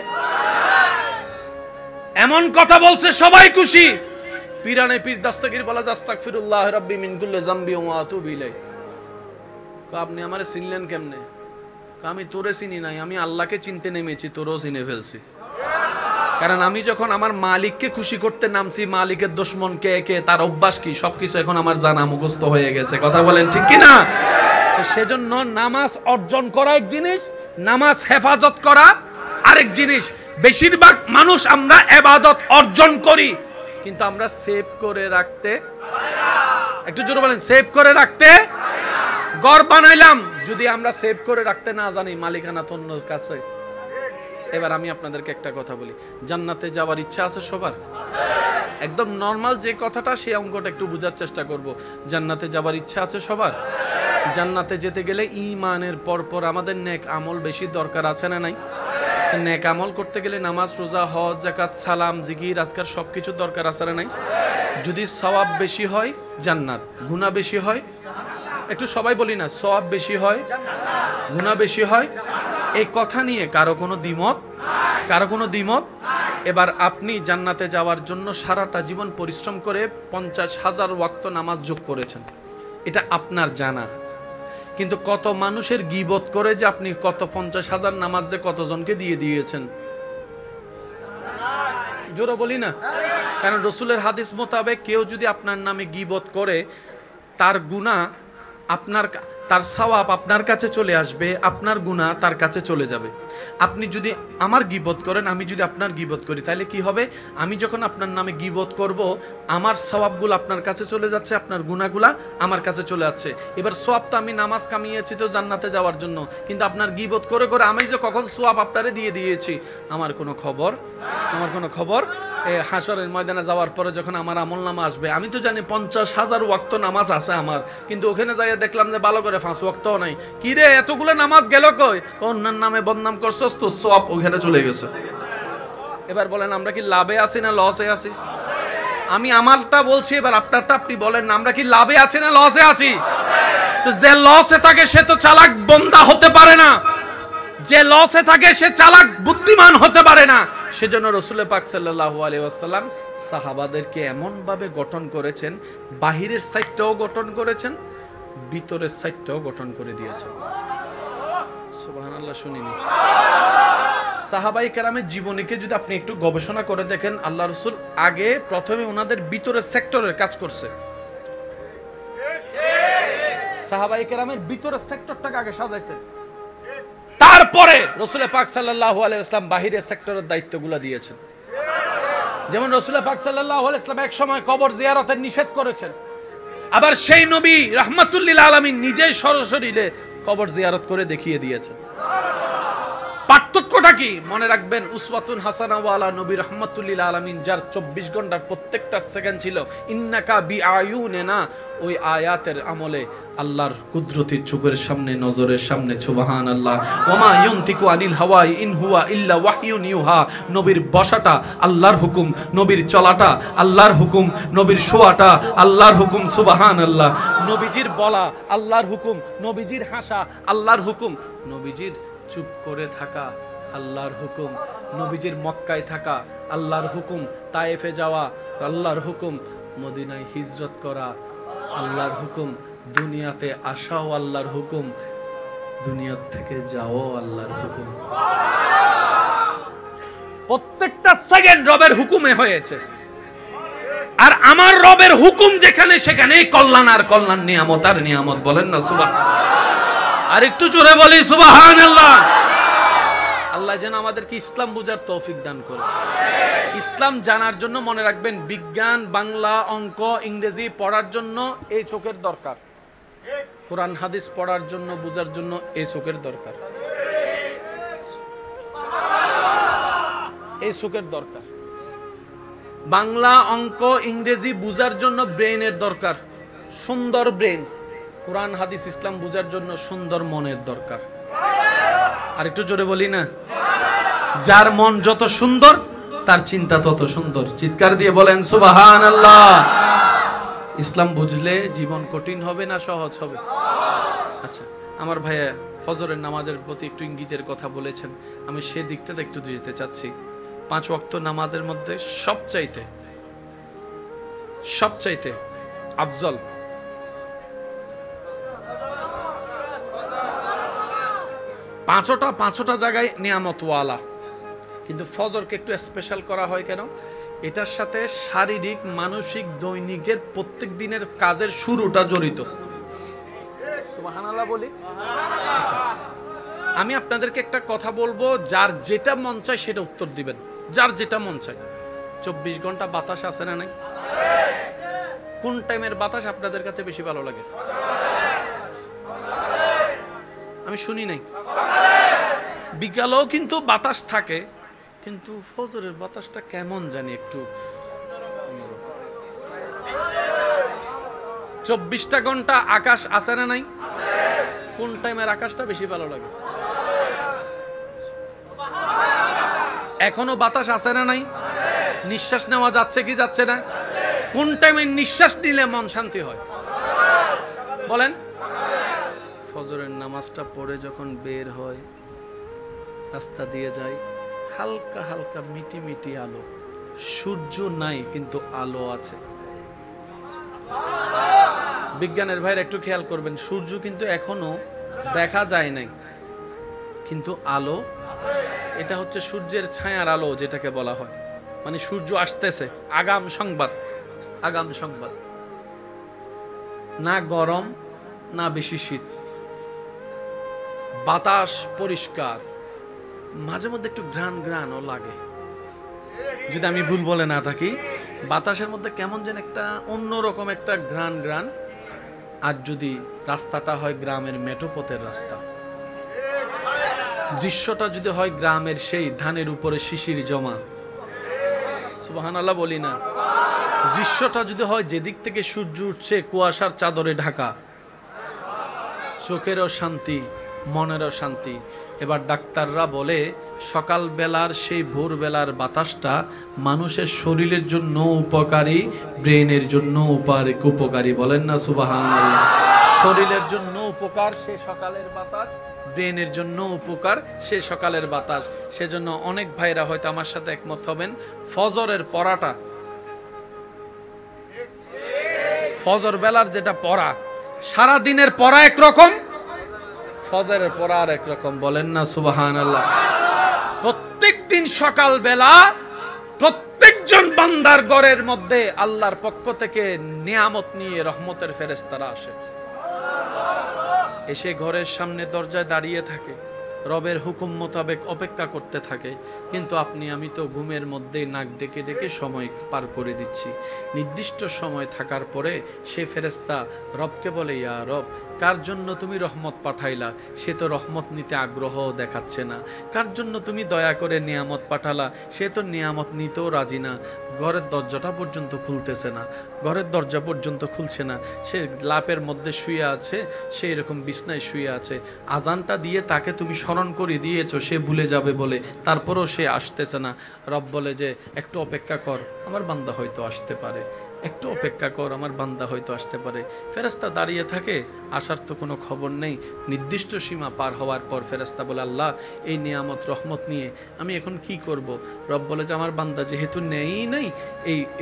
এমন কথা বলছে সবাই খুশি। পীরানে পীর দাস্তাগীর বলা আস্তাগফিরুল্লাহ রাব্বি মিন কুল্লি যামবি ওয়া আতুবু ইলাইহি। আপনি আমারে চিনলেন কেমনে? আমি তোরে চিনি নাই, আমি আল্লাহকে চিনতে নেমেছি, তোরও চিনে ফেলছি। কারণ আমি যখন আমার মালিককে খুশি করতে নামছি, মালিকের দুশমন কে কে, তার অভ্যাস কি, সবকিছু এখন আমার জানা মুখস্থ হয়ে গেছে। কথা বলেন ঠিক কি না? সেজন্য নামাজ অর্জন করা এক জিনিস, নামাজ হেফাজত করা আরেক জিনিস। বেশিরভাগ মানুষ আমরা ইবাদত অর্জন করি কিন্তু আমরা সেভ করে রাখতে, একটু জোরে বলেন, সেভ করে রাখতে। ঘর বানাইলাম, যদি আমরা সেভ করে রাখতে না জানি, মালিকানা তো অন্যের কাছে। এবার আমি আপনাদেরকে একটা কথা বলি, জান্নাতে যাওয়ার ইচ্ছা আছে সবার? একদম নরমাল যে কথাটা, সেই অঙ্কটা একটু বোঝার চেষ্টা করব। জান্নাতে যাওয়ার ইচ্ছা আছে সবার? জান্নাতে যেতে গেলে ঈমানের পরপর আমাদের নেক আমল বেশি দরকার আছে না নাই? নেক আমল করতে গেলে নামাজ, রোজা, হজ, যাকাত, সালাম, জিকির, আজকার সবকিছু দরকার আছে না নাই? যদি সওয়াব বেশি হয় জান্নাত, গুনাহ বেশি হয়, একটু সবাই বলি না, সওয়াব বেশি হয় গুনাহ বেশি হয়, এই কথা নিয়ে কারো কোনো দ্বিমত? কারো কোনো দ্বিমত? এবার আপনি জান্নাতে যাওয়ার জন্য সারাটা জীবন পরিশ্রম করে 50,000 ওয়াক্ত নামাজ যোগ করেছেন, এটা আপনার জানা। কিন্তু কত মানুষের গীবত করে যে আপনি কত 50,000 নামাজ যে কতজনকে দিয়ে দিয়েছেন, জোরে বলি না। কারণ রসুলের হাদিস মোতাবেক কেউ যদি আপনার নামে গীবত করে, তার গুনাহ আপনার, তার সওয়াব আপনার কাছে চলে আসবে, আপনার গুনাহ তার কাছে চলে যাবে। আপনি যদি আমার গীবত করেন, আমি যদি আপনার গীবত করি, তাহলে কি হবে? আমি যখন আপনার নামে গীবত করব, আমার সওয়াবগুলো আপনার কাছে চলে যাচ্ছে, আপনার গুনাহগুলা আমার কাছে চলে যাচ্ছে। এবার সওয়াব তো আমি নামাজ কামিয়েছি তো জান্নাতে যাওয়ার জন্য, কিন্তু আপনার গীবত করে করে আমি যে কখন সওয়াব আপনারে দিয়ে দিয়েছি আমার কোনো খবর, আমার কোনো খবর। হাসরের ময়দানে যাওয়ার পরে যখন আমার আমলনামা আসবে, আমি তো জানি 50,000 ওয়াক্ত নামাজ আছে আমার, কিন্তু ওখানে যাইয়া দেখলাম যে ভালো করে 5 ওয়াক্তও নাই। কি রে, এতগুলো নামাজ গেল কই? অন্যের নামে বদনাম করছস তো, সওয়াব ওখানে চলে গেছে। এবার বলেন আমরা কি লাভে আছি না লসে আছি? আমি আমারটা বলছি, এবার আপনারটা আপনি বলেন না, আমরা কি লাভে আছি না লসে আছি? তো যে লসে থাকে সে তো চালাক বান্দা হতে পারে না, যে লসে থাকে সে চালাক বুদ্ধিমান হতে পারে না। সেজন্য রাসূল পাক সাল্লাল্লাহু আলাইহি ওয়াসাল্লাম সাহাবাদেরকে এমন ভাবে গঠন করেছেন, বাহিরের সাইডটাও গঠন করেছেন, ভিতরের সাইডটাও গঠন করে দিয়েছেন। সুবহানাল্লাহ, শুনিনি? সাহাবায়ে কেরামের জীবনীকে যদি আপনি একটু গবেষণা করে দেখেন, আল্লাহ রাসূল আগে প্রথমে ওনাদের ভিতরের সেক্টরের কাজ করছে। সাহাবায়ে কেরামের ভিতরের সেক্টরটাকে আগে সাজাইছেন, তারপরে রাসূল পাক সাল্লাল্লাহু আলাইহি ওয়াসাল্লাম বাহিরের সেক্টরের দায়িত্বগুলো দিয়েছেন। যেমন রাসূল পাক সাল্লাল্লাহু আলাইহি ওয়াসাল্লাম এক সময় কবর জিয়ারতের নিষেধ করেছেন, আবার সেই নবী রাহমাতুল লিল আলামিন নিজেই সরাসরি কবর জিয়ারত করে দেখিয়ে দিয়েছেন। পার্থক্য পার্থক্যটা কি মনে রাখবেন, উসওয়াতুন হাসানা ওয়ালা নবী রাহমাতুল লিল আলামিন, যার 24 ঘন্টার প্রত্যেকটা সেকেন্ড ছিল ইন্নাকা বিআয়ুনিনা, ওই আয়াতের আমলে আল্লাহর কুদরতের চোখের সামনে, নজরের সামনে, সুবহানাল্লাহ। ওমা ইয়ানতিকু আনিল হাওয়া ইন হুয়া ইল্লা ওয়াহয়ুন ইউহা, নবীর বসাটা আল্লাহর হুকুম, নবীর চলাটা আল্লাহর হুকুম, নবীর শোয়াটা আল্লাহর হুকুম, সুবহানাল্লাহ। নবীজির বলা আল্লাহর হুকুম, নবীজির হাসা আল্লাহর হুকুম, নবীজির চুপ করে থাকা আল্লাহর হুকুম, নবীজির মক্কায় থাকা আল্লাহর হুকুম, তায়েফে যাওয়া আল্লাহর হুকুম, মদিনায় হিজরত করা আল্লাহর হুকুম, দুনিয়াতে আসাও আল্লাহর হুকুম, দুনিয়া থেকে যাও আল্লাহর হুকুম। প্রত্যেকটা সেকেন্ড রবের হুকুমে হয়েছে। আর আমার রবের হুকুম যেখানে সেখানেই কল্যাণ আর কল্যাণ, নিয়ামত আর নিয়ামত। বলেন না সুবহানাল্লাহ। আর একটু জোরে বলি সুবহানাল্লাহ। আল্লাহ যেন আমাদেরকে ইসলাম বুঝার তৌফিক দান করে। ইসলাম জানার জন্য মনে রাখবেন, বিজ্ঞান, বাংলা, অঙ্ক, ইংরেজি পড়ার জন্য এই চোখের দরকার, কোরআন হাদিস পড়ার জন্য, বুঝার জন্য এই চোখের দরকার, এই চোখের দরকার। বাংলা, অঙ্ক, ইংরেজি বুঝার জন্য ব্রেইনের দরকার, সুন্দর ব্রেন। কোরআন হাদিস ইসলাম বুঝার জন্য সুন্দর মনের দরকার। আর একটু জোরে বলি না, যার মন যত সুন্দর তার চিন্তা তত সুন্দর। চিৎকার দিয়ে বলেন সুবহানাল্লাহ। ইসলাম বুঝলে জীবন কঠিন হবে না সহজ হবে? আচ্ছা, আমার ভাইয়া ফজরের নামাজের প্রতি একটু ইঙ্গিতের কথা বলেছেন, আমি সেই দিকটাতে একটু যেতে চাচ্ছি। 5 ওয়াক্ত নামাজের মধ্যে সবচাইতে আফজল পাঁচটা জায়গায় নিয়ামতওয়ালা, কিন্তু ফজরকে একটু স্পেশাল করা হয় কেন? এটার সাথে শারীরিক, মানসিক, দৈনিকের প্রত্যেক দিনের কাজের শুরুটা জড়িত। সুবহানাল্লাহ বলি। আচ্ছা, আমি আপনাদেরকে একটা কথা বলবো, যার যেটা মন চায় সেটা উত্তর দিবেন, যার যেটা মন চায়। 24 ঘন্টা বাতাস আছে না নাই? কোন টাইমের বাতাস আপনাদের কাছে বেশি ভালো লাগে? আমি শুনি নাই। বিকালেও কিন্তু বাতাস থাকে, কিন্তু ফজরের বাতাসটা কেমন জানি একটু। 24টা ঘন্টা আকাশ আছে না নাই? কোন টাইমের আকাশটা বেশি ভালো লাগে? এখনো বাতাস আছে না নাই? নিঃশ্বাস নেওয়া যাচ্ছে কি যাচ্ছে না? কোন টাইমে নিঃশ্বাস নিলে মন শান্তি হয়? বলেন। ফজরের নামাজটা পড়ে যখন বের হয়, রাস্তা দিয়ে যায়, হালকা হালকা মিটি মিটি আলো, সূর্য নাই কিন্তু আলো আছে। বিজ্ঞানের ভাইরা একটু খেয়াল করবেন, সূর্য কিন্তু এখনো দেখা যায় নাই, কিন্তু আলো, এটা হচ্ছে সূর্যের ছায়ার আলো যেটাকে বলা হয়। মানে সূর্য আসতেছে, আগাম সংবাদ। না গরম না বেশি শীত, বাতাস পরিষ্কার, মাঝে মধ্যে একটু ঘ্রাণও লাগে। যদি আমি ভুল বলে না থাকি, বাতাসের মধ্যে কেমন যেন একটা অন্যরকম একটা ঘ্রাণ। আর যদি রাস্তাটা হয় গ্রামের মেঠোপথের রাস্তা, দৃশ্যটা যদি হয় গ্রামের সেই ধানের উপরে শিশির জমা, সুবহানাল্লাহ বলি না, দৃশ্যটা যদি হয় যেদিক থেকে সূর্য উঠছে কুয়াশার চাদরে ঢাকা, চোখেরও শান্তি, মনেরও শান্তি। এবার ডাক্তাররা বলে সকালবেলার সেই ভোরবেলার বাতাসটা মানুষের শরীরের জন্য উপকারী, ব্রেনের জন্য উপকারী। বলেন না সুবহানাল্লাহ। শরীরের জন্য উপকার সে সকালের বাতাস, ব্রেনের জন্য উপকার সে সকালের বাতাস। সেজন্য অনেক ভাইরা হয়তো আমার সাথে একমত হবেন, ফজরের পড়াটা, ফজর বেলার যেটা পড়া, সারা দিনের পড়া একরকম, ফজরের পড়া আর একরকম। বলেন না সুবহানাল্লাহ। প্রত্যেকদিন সকাল বেলা প্রত্যেকজন বান্দার ঘরের মধ্যে আল্লাহর পক্ষ থেকে নিয়ামত নিয়ে রহমতের ফেরেশতারা আসে, এসে ঘরের সামনে দরজায় দাঁড়িয়ে থাকে, রবের হুকুম মোতাবেক অপেক্ষা করতে থাকে। কিন্তু আপনি আমি তো ঘুমের মধ্যে নাক ডেকে ডেকে সময় পার করে দিচ্ছি। নির্দিষ্ট সময় থাকার পরে সে ফেরেশতা রবকে বলে, ইয়া রব, কার জন্য তুমি রহমত পাঠাইলা সে তো রহমত নিতে আগ্রহ দেখাচ্ছে না। কার জন্য তুমি দয়া করে নিয়ামত পাঠালা সে তো নিয়ামত নিতেও রাজি না। ঘরের দরজাটা পর্যন্ত খুলতেছে না, ঘরের দরজা পর্যন্ত খুলছে না। সে লাপের মধ্যে শুয়ে আছে, সে এরকম বিছনায় শুয়ে আছে। আজানটা দিয়ে তাকে তুমি স্মরণ করে দিয়েছো সে ভুলে যাবে বলে, তারপরও সে আসতেছে না। রব বলে যে একটু অপেক্ষা কর, আমার বান্দা হয়তো আসতে পারে, একটু অপেক্ষা কর, আমার বান্দা হয়তো আসতে পারে। ফেরেশতা দাঁড়িয়ে থাকে, আসার তো কোনো খবর নেই। নির্দিষ্ট সীমা পার হওয়ার পর ফেরেশতা বলে, আল্লাহ এই নিয়ামত রহমত নিয়ে আমি এখন কি করব? রব বলে যে আমার বান্দা যেহেতু নেই নাই,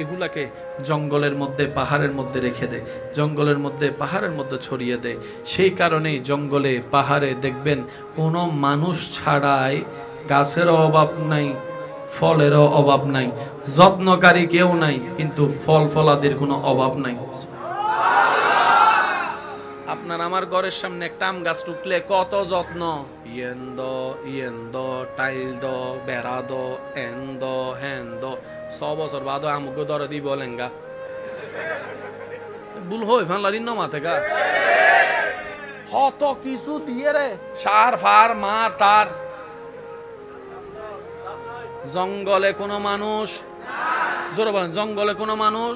এগুলাকে জঙ্গলের মধ্যে পাহাড়ের মধ্যে রেখে দে, জঙ্গলের মধ্যে পাহাড়ের মধ্যে ছড়িয়ে দে। সেই কারণেই জঙ্গলে পাহাড়ে দেখবেন কোনো মানুষ ছাড়াই গাছেরও অভাব নাই, ফলেরও অভাব নাই, যত্নকারী কেউ নাই, কিন্তু ফল ফলাদির কোনো অভাব নাই। আপনার আমার ঘরের সামনে একটা আম গাছ টুকলে কত যত্ন, ইয়েন্দ টাইল দ বেড়া দ এন্দ হ্যান্দ, 6 বছর বাদ আমুক ধরে দিব লেঙ্গা ভুল হই ফানলারি নামা থেকে হত কিছু দিয়ে রে, সার ফার মা তার। জঙ্গলে কোনো মানুষ, জোরে বলেন, জঙ্গলে কোনো মানুষ,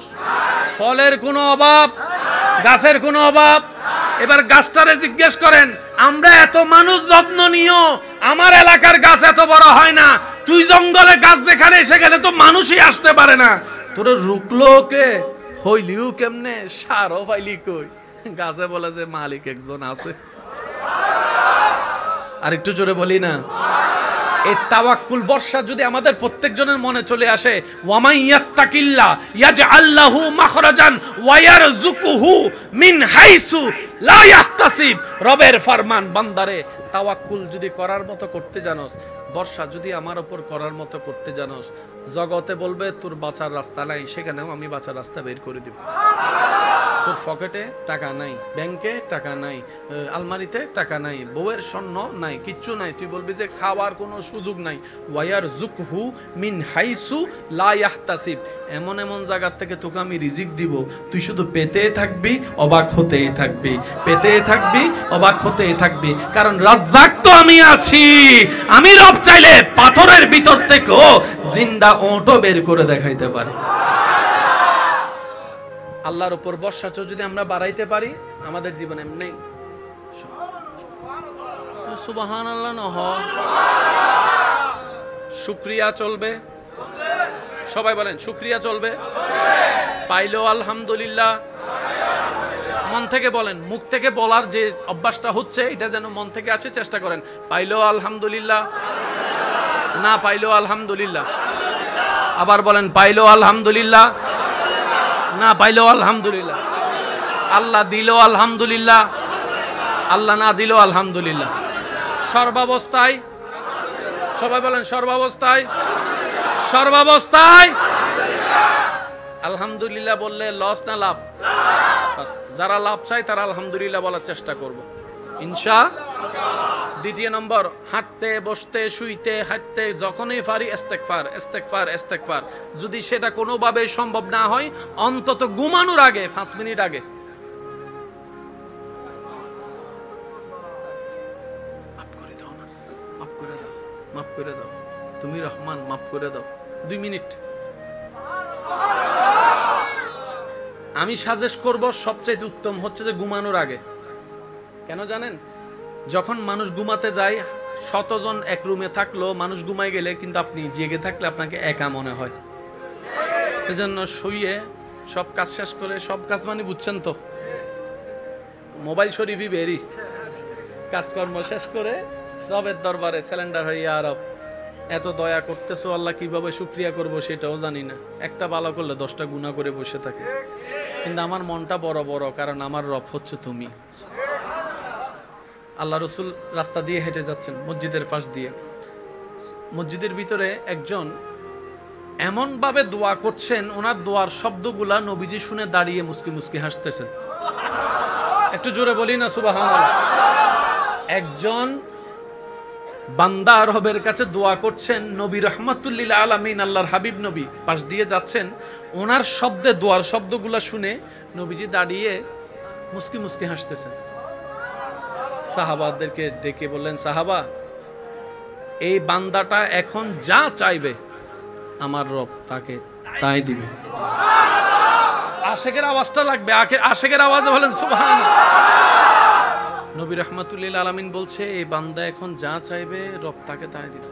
ফলের কোনো অভাব, গাছের কোনো অভাব। এবার গাছটারে জিজ্ঞেস করেন, আমরা এত মানুষ যত্ন নিও, আমার এলাকার গাছ এত বড় হয় না, তুই জঙ্গলে গাছ যেখানে সেখানে তো মানুষই আসতে পারে না, তোরে রুকলো কে, হইলিও কেমনে, সারও পাইলি কই? গাছে বলে যে মালিক একজন আছে। আর একটু জোরে বলি না, এই তাওয়াক্কুল বর্ষা যদি আমাদের প্রত্যেকজনের মনে চলে আসে, ওয়ামাই ইয়াত্তাকিল্লাহ ইয়াজআল লাহু মাখরাজান ওয়া ইয়ারযুকুহু মিন হাইসু লা ইয়াহতাসিব। রবের ফরমান, বান্দারে তাওয়াক্কুল যদি করার মতো করতে জানোস, বর্ষা যদি আমার উপর করার মতো করতে জানোস, জগতে বলবে তোর বাঁচার রাস্তা নাই, সেখানেও আমি বাঁচার রাস্তা বের করে দিব। তোর পকেটে টাকা নাই, ব্যাংকে টাকা নাই, আলমারিতে টাকা নাই, বউয়ের স্বর্ণ নাই, কিচ্ছু নাই, তুই বলবি যে খাওয়ার কোনো সুযোগ নাই। ওয়ায়ারযুকহু মিন হাইসু লা ইয়াহতাসিব, এমন এমন জায়গা থেকে তোকে আমি রিজিক দিব, তুই শুধু পেতেই থাকবি, অবাক হতেই থাকবি, পেতেই থাকবি, অবাক হতেই থাকবি। কারণ রাজ্জাক তো আমি আছি, আমি রব চাইলে পাথরের ভিতর থেকেও জিন্দা ওঁটও বের করে দেখাইতে পারি। আল্লাহর উপর ভরসা যদি আমরা বাড়াইতে পারি, আমাদের জীবনে এমনি সুবহানাল্লাহ নহ, শুকরিয়া চলবে। সবাই বলেন শুকরিয়া চলবে। পাইলো আলহামদুলিল্লাহ। মন থেকে বলেন, মুখ থেকে বলার যে অভ্যাসটা হচ্ছে এটা যেন মন থেকে আসে, চেষ্টা করেন। পাইলো আলহামদুলিল্লাহ, না পাইলো আলহামদুলিল্লাহ। আবার বলেন পাইলো আলহামদুলিল্লাহ, না পাইলো আলহামদুলিল্লাহ। আল্লাহ দিল আলহামদুলিল্লাহ, আল্লাহ না দিল আলহামদুলিল্লাহ। সর্বাবস্থায়, সবাই বলেন সর্বাবস্থায়, সর্বাবস্থায় আলহামদুলিল্লাহ বললে লস না লাভ? যারা লাভ চায় তারা আলহামদুলিল্লাহ বলার চেষ্টা করব ইনশাআল্লাহ। দ্বিতীয় নম্বর, হাঁটতে বসতে শুইতে হাঁটতে যখনই পারি ইস্তেগফার, ইস্তেগফার, ইস্তেগফার। যদি সেটা কোনোভাবে সম্ভব না হয়, অন্তত ঘুমানোর আগে 5 মিনিট আগে মাফ করে দাও না, মাফ করে দাও, মাফ করে দাও, তুমি রহমান, মাফ করে দাও। 2 মিনিট। আমি সাজেস্ট করব সবচেয়ে উত্তম হচ্ছে যে ঘুমানোর আগে। কেন জানেন? যখন মানুষ ঘুমাতে যায়, 100 জন এক রুমে থাকলো, মানুষ ঘুমায় গেলে কিন্তু আপনি জেগে থাকলে আপনাকে একা মনে হয়। সেজন্য শুয়ে সব কাজ শেষ করে, সব কাজ মানে বুঝছেন তো, মোবাইল শরীফই বেরি, কাজকর্ম শেষ করে রবের দরবারে স্যালেন্ডার হয়ে, ইয়া রব এত দয়া করতেছো আল্লাহ, কিভাবে শুকরিয়া করব সেটাও জানি না। একটা ভালো করলে 10টা গুনাহ করে বসে থাকে, কিন্তু আমার মনটা বড় বড়, কারণ আমার রব হচ্ছে তুমি। আল্লাহ রসুল রাস্তা দিয়ে হেঁটে যাচ্ছেন, মসজিদের পাশ দিয়ে। মসজিদের ভিতরে একজন এমন ভাবে দোয়া করছেন, ওনার দোয়ার শব্দগুলা নবীজি শুনে দাঁড়িয়ে মুস্কি মুস্কি হাসতেছেন। একটু জোরে বলি না সুবহানাল্লাহ। একজন বান্দা রবের কাছে দোয়া করছেন, নবী রাহমাতুল্লিল আলামিন আল্লাহর হাবিব নবী পাশ দিয়ে যাচ্ছেন, ওনার শব্দে দোয়ার শব্দগুলা শুনে নবীজি দাঁড়িয়ে মুস্কি মুস্কি হাসতেছেন। সাহাবাদেরকে ডেকে বললেন, সাহাবা, এই বান্দাটা এখন যা চাইবে আমার রব তাকে তাই দিবে। আশেকের আওয়াজটা লাগবে, আশেকের আওয়াজে বলেন সুবহানাল্লাহ। নবী রাহমাতুল্লিল আলামিন বলছে, এই বান্দা এখন যা চাইবে রব তাকে তাই দিবে।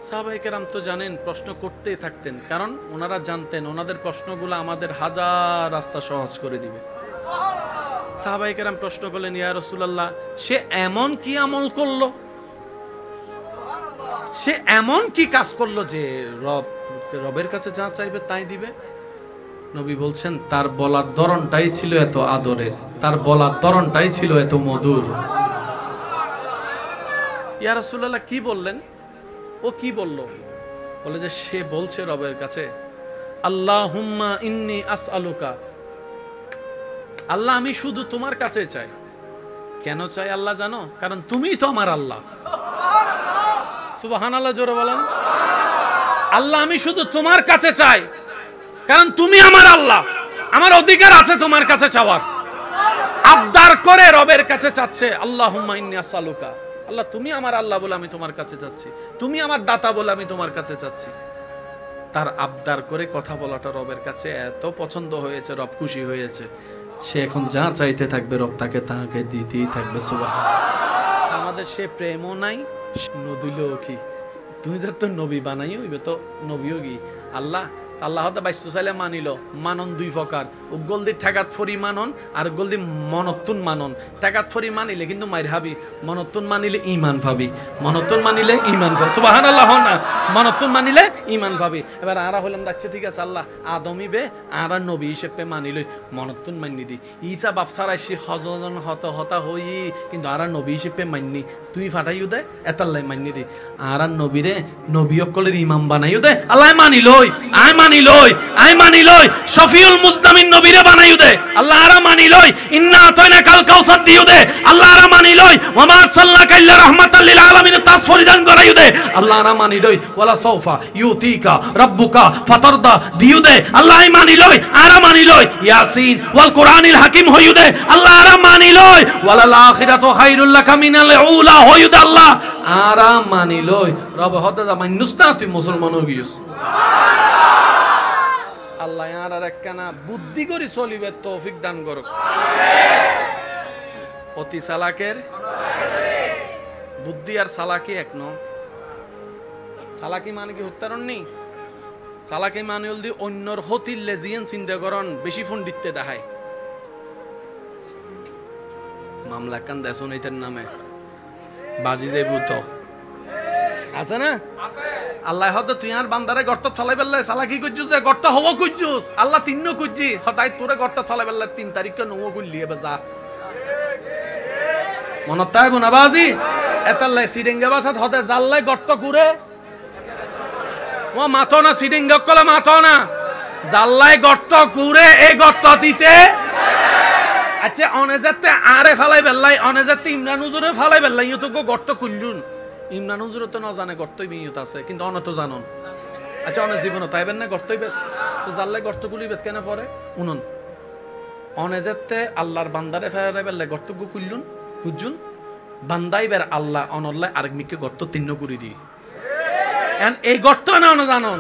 সাহাবায়ে কেরাম তো জানেন, প্রশ্ন করতেই থাকতেন, কারণ ওনারা জানতেন ওনাদের প্রশ্নগুলো আমাদের হাজার রাস্তা সহজ করে দিবে। সাহাবায়ে কেরাম প্রশ্ন করলেন, ইয়া রাসূলুল্লাহ, সে এমন কি আমল করলো, সে এমন কি কাজ করলো যে রবের কাছে যা চাইবে তাই দিবে? নবী বলছেন, তার বলার ধরনটাই ছিল এত আদরের, তার বলার ধরনটাই ছিল এত মধুর। ইয়া রাসূলুল্লাহ, কি বললেন? ও কি বলল? বলে যে সে বলছে রবের কাছে, আল্লাহুম্মা ইন্নী আসআলুকা, আল্লাহ আমি শুধু তোমার কাছে চাই। কেন চাই আল্লাহ জানো? কারণ তুমিই তো আমার আল্লাহ। সুবহানাল্লাহ, জোরে বলেন। আল্লাহ আমি শুধু তোমার কাছে চাই, কারণ তুমি আমার আল্লাহ, আমার অধিকার আছে তোমার কাছে চাওয়ার। আবদার করে রবের কাছে চাচ্ছে, আল্লাহুম্মা ইন্নী আসআলুকা, আল্লাহ তুমি আমার আল্লাহ বলে আমি তোমার কাছে যাচ্ছি, তুমি আমার দাতা বলে আমি তোমার কাছে যাচ্ছি। তার আবদার করে কথা বলাটা রবের কাছে এত পছন্দ হয়েছে, রব খুশি হয়েছে, সে এখন যা চাইতে থাকবে রব তাকে তাকে দিতেই থাকবে। সুবহানাল্লাহ। আমাদের সে প্রেমও নাই, নদিলেও কি, তুমি যত নবী বানাই হইবে তো নবীও কি আল্লাহ। আল্লাহ হতে বাইশ চাইলে মানিল, মানন দুই প্রকার, উগল দি ঠেকাত ফরি মানন আর উগল দি মনত্তুন মানন। ঠেকাত ফরি মানিলে কিন্তু মাইর হাবি, মনত্তুন মানিলে ইমান ভাবি, মনত্তুন মানিলে ইমান ভাবি। সুবহানাল্লাহ না, মনত্তুন মানিলে ইমান ভাবি। এবার আরা হইলাম যাচ্ছে, ঠিক আছে আল্লাহ আদমি বে আরা নবী হিসেবে মানিলই, মনত্তুন মান্নি দি ঈসা বাপসার আইসি হজন হতা হই, কিন্তু আরা নবী হিসেবে মান্নি, তুই ফাটাইও দে এতাল্লাই মান্নি দি। আরা নবীরে নবী অকলের ইমাম বানাইও দে, আল্লাহ মানিলই, আয় মানিলই, শফিউল মুজদামিন নবীরে বানাইও দে, আল্লাহ আরা মানিলই, ইন্না আতাইনা কাল কাউসার দিও দে, আল্লাহ আরা মানিলই, ওয়া মা আরসালনাকা ইল্লা রাহমাতাল লিল আলামিন তাস ফরিদান করাইও দে, আল্লাহ আরা মানিলই, ওয়ালা সাউফা ইউতিকা রাব্বুকা ফাতারদা দিও দে, আল্লাহ আই মানিলই, আরা মানিলই, ইয়াসিন ওয়াল কুরআনিল হাকিম হইও দে, আল্লাহ আরা মানিলই, ওয়ালাল আখিরাতু খায়রুল লাকা মিনাল উলা হইও দে, আল্লাহ আরা মানিলই। রব হতে যা মান্নুস না, তুই মুসলমান হয়ে গিয়েছ। আল্লাহ আর একখানা বুদ্ধি করে চলিবে তৌফিক দান করুক। অতি চালাকের বুদ্ধি আর চালাকি এক ন। চালাকি মানে কি হত্যারণ নেই, চালাকি মানে হল দি অন্যর হতির লেজিয়েন চিন্তা করন, বেশি ফোন দিতে দেখায়। মামলা কান দেশন এইটার নামে বাজি যে বুত আছে না, আল্লাহ হয়তো তুই আর বান্দারে গর্ত ফলাই বেললে চালাকি করছিস, যে গর্ত হওয়া খুঁজছিস, আল্লাহ তিন খুঁজছি সদাই তোরে গর্ত ফলাই বেললে 3 তারিখকে নৌ করলি এবার যা মনত তাই গুনাবাজি এতাল্লাই সিডেঙ্গা বাসাত হতে জাল্লাই গর্ত করে ও মাথো না, সিডেঙ্গা কলা মাথো না, জাল্লাই গর্ত করে এই গর্ত দিতে। আচ্ছা অনেজাতে আরে ফালাই বেললাই, অনেজাতে ইমরান হুজুরে ফালাই বেললাই, ইও তো গর্ত খুললুন। ইমরান হুজুর তো না জানে গর্তই বিয়ত আছে, কিন্তু অনে তো জানন। আচ্ছা অনেক জীবন তাইবেন না গর্তই বেদ, তো জানলে গর্তগুলি বেদ কেন পরে উনুন অনেজেতে আল্লাহর বান্দারে ফেরাই বেললে গর্ত খুললুন বুঝুন, বান্দাই বের আল্লাহ অনল্লাহ আরেকনিকে গর্ত 3 করে দিই। এই গর্ত না অনে জানন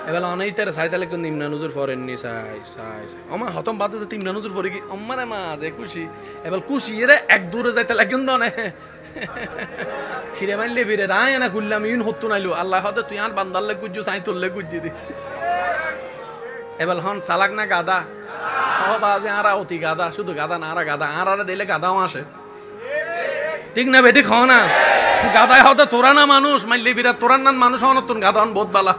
এবার অনেইতারে সাইতালে কিন্তু ইমরান হুজুর ফরেননি সাই সাই আমার হতম বাদে যে ইমরান হুজুর ফরে কি আমারে মা যে খুশি এবার খুশি এরে এক দূরে যাইতে লাগেন দনে খিরে মাইলে ফিরে রায় না খুললাম ইউন হত্তু নাইলো আল্লাহ হতে তুই আর বান্দারলে গুজ্জু সাই তুললে গুজ্জি দি এবার হন সালাক না গাদা বাজে আরা অতি গাদা, শুধু গাদা না আরা গাদা, আরা দিলে গাদাও আসে, ঠিক না বেটি খাও না গাদায় হতে তোরা না মানুষ মাইলে ফিরে তোরার নান মানুষ হন তোর গাদা হন বহুত বালা,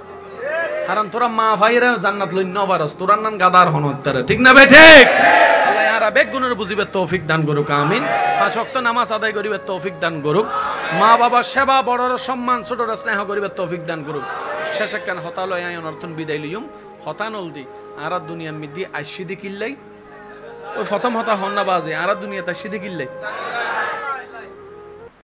কারণ তোরা মা ভাইরা জান্নাত লইন্য পারস, তোরার নান গাদার হন হত্যারে, ঠিক না বেঠে আল্লাহ আরা বেগ গুণের বুঝিবে তৌফিক দান করুক আমিন। 5 ওয়াক্ত নামাজ আদায় করিবে তৌফিক দান করুক, মা বাবার সেবা বড়র সম্মান ছোটর স্নেহ করিবে তৌফিক দান করুক। শেষে কান হতালয় আইন অর্থন বিদায় লইম হতানল দি আরা দুনিয়া মিদি আইসিদি কিল্লাই ওই প্রথম হতা হন্না বাজে আরা দুনিয়াতে আইসিদি কিল্লাই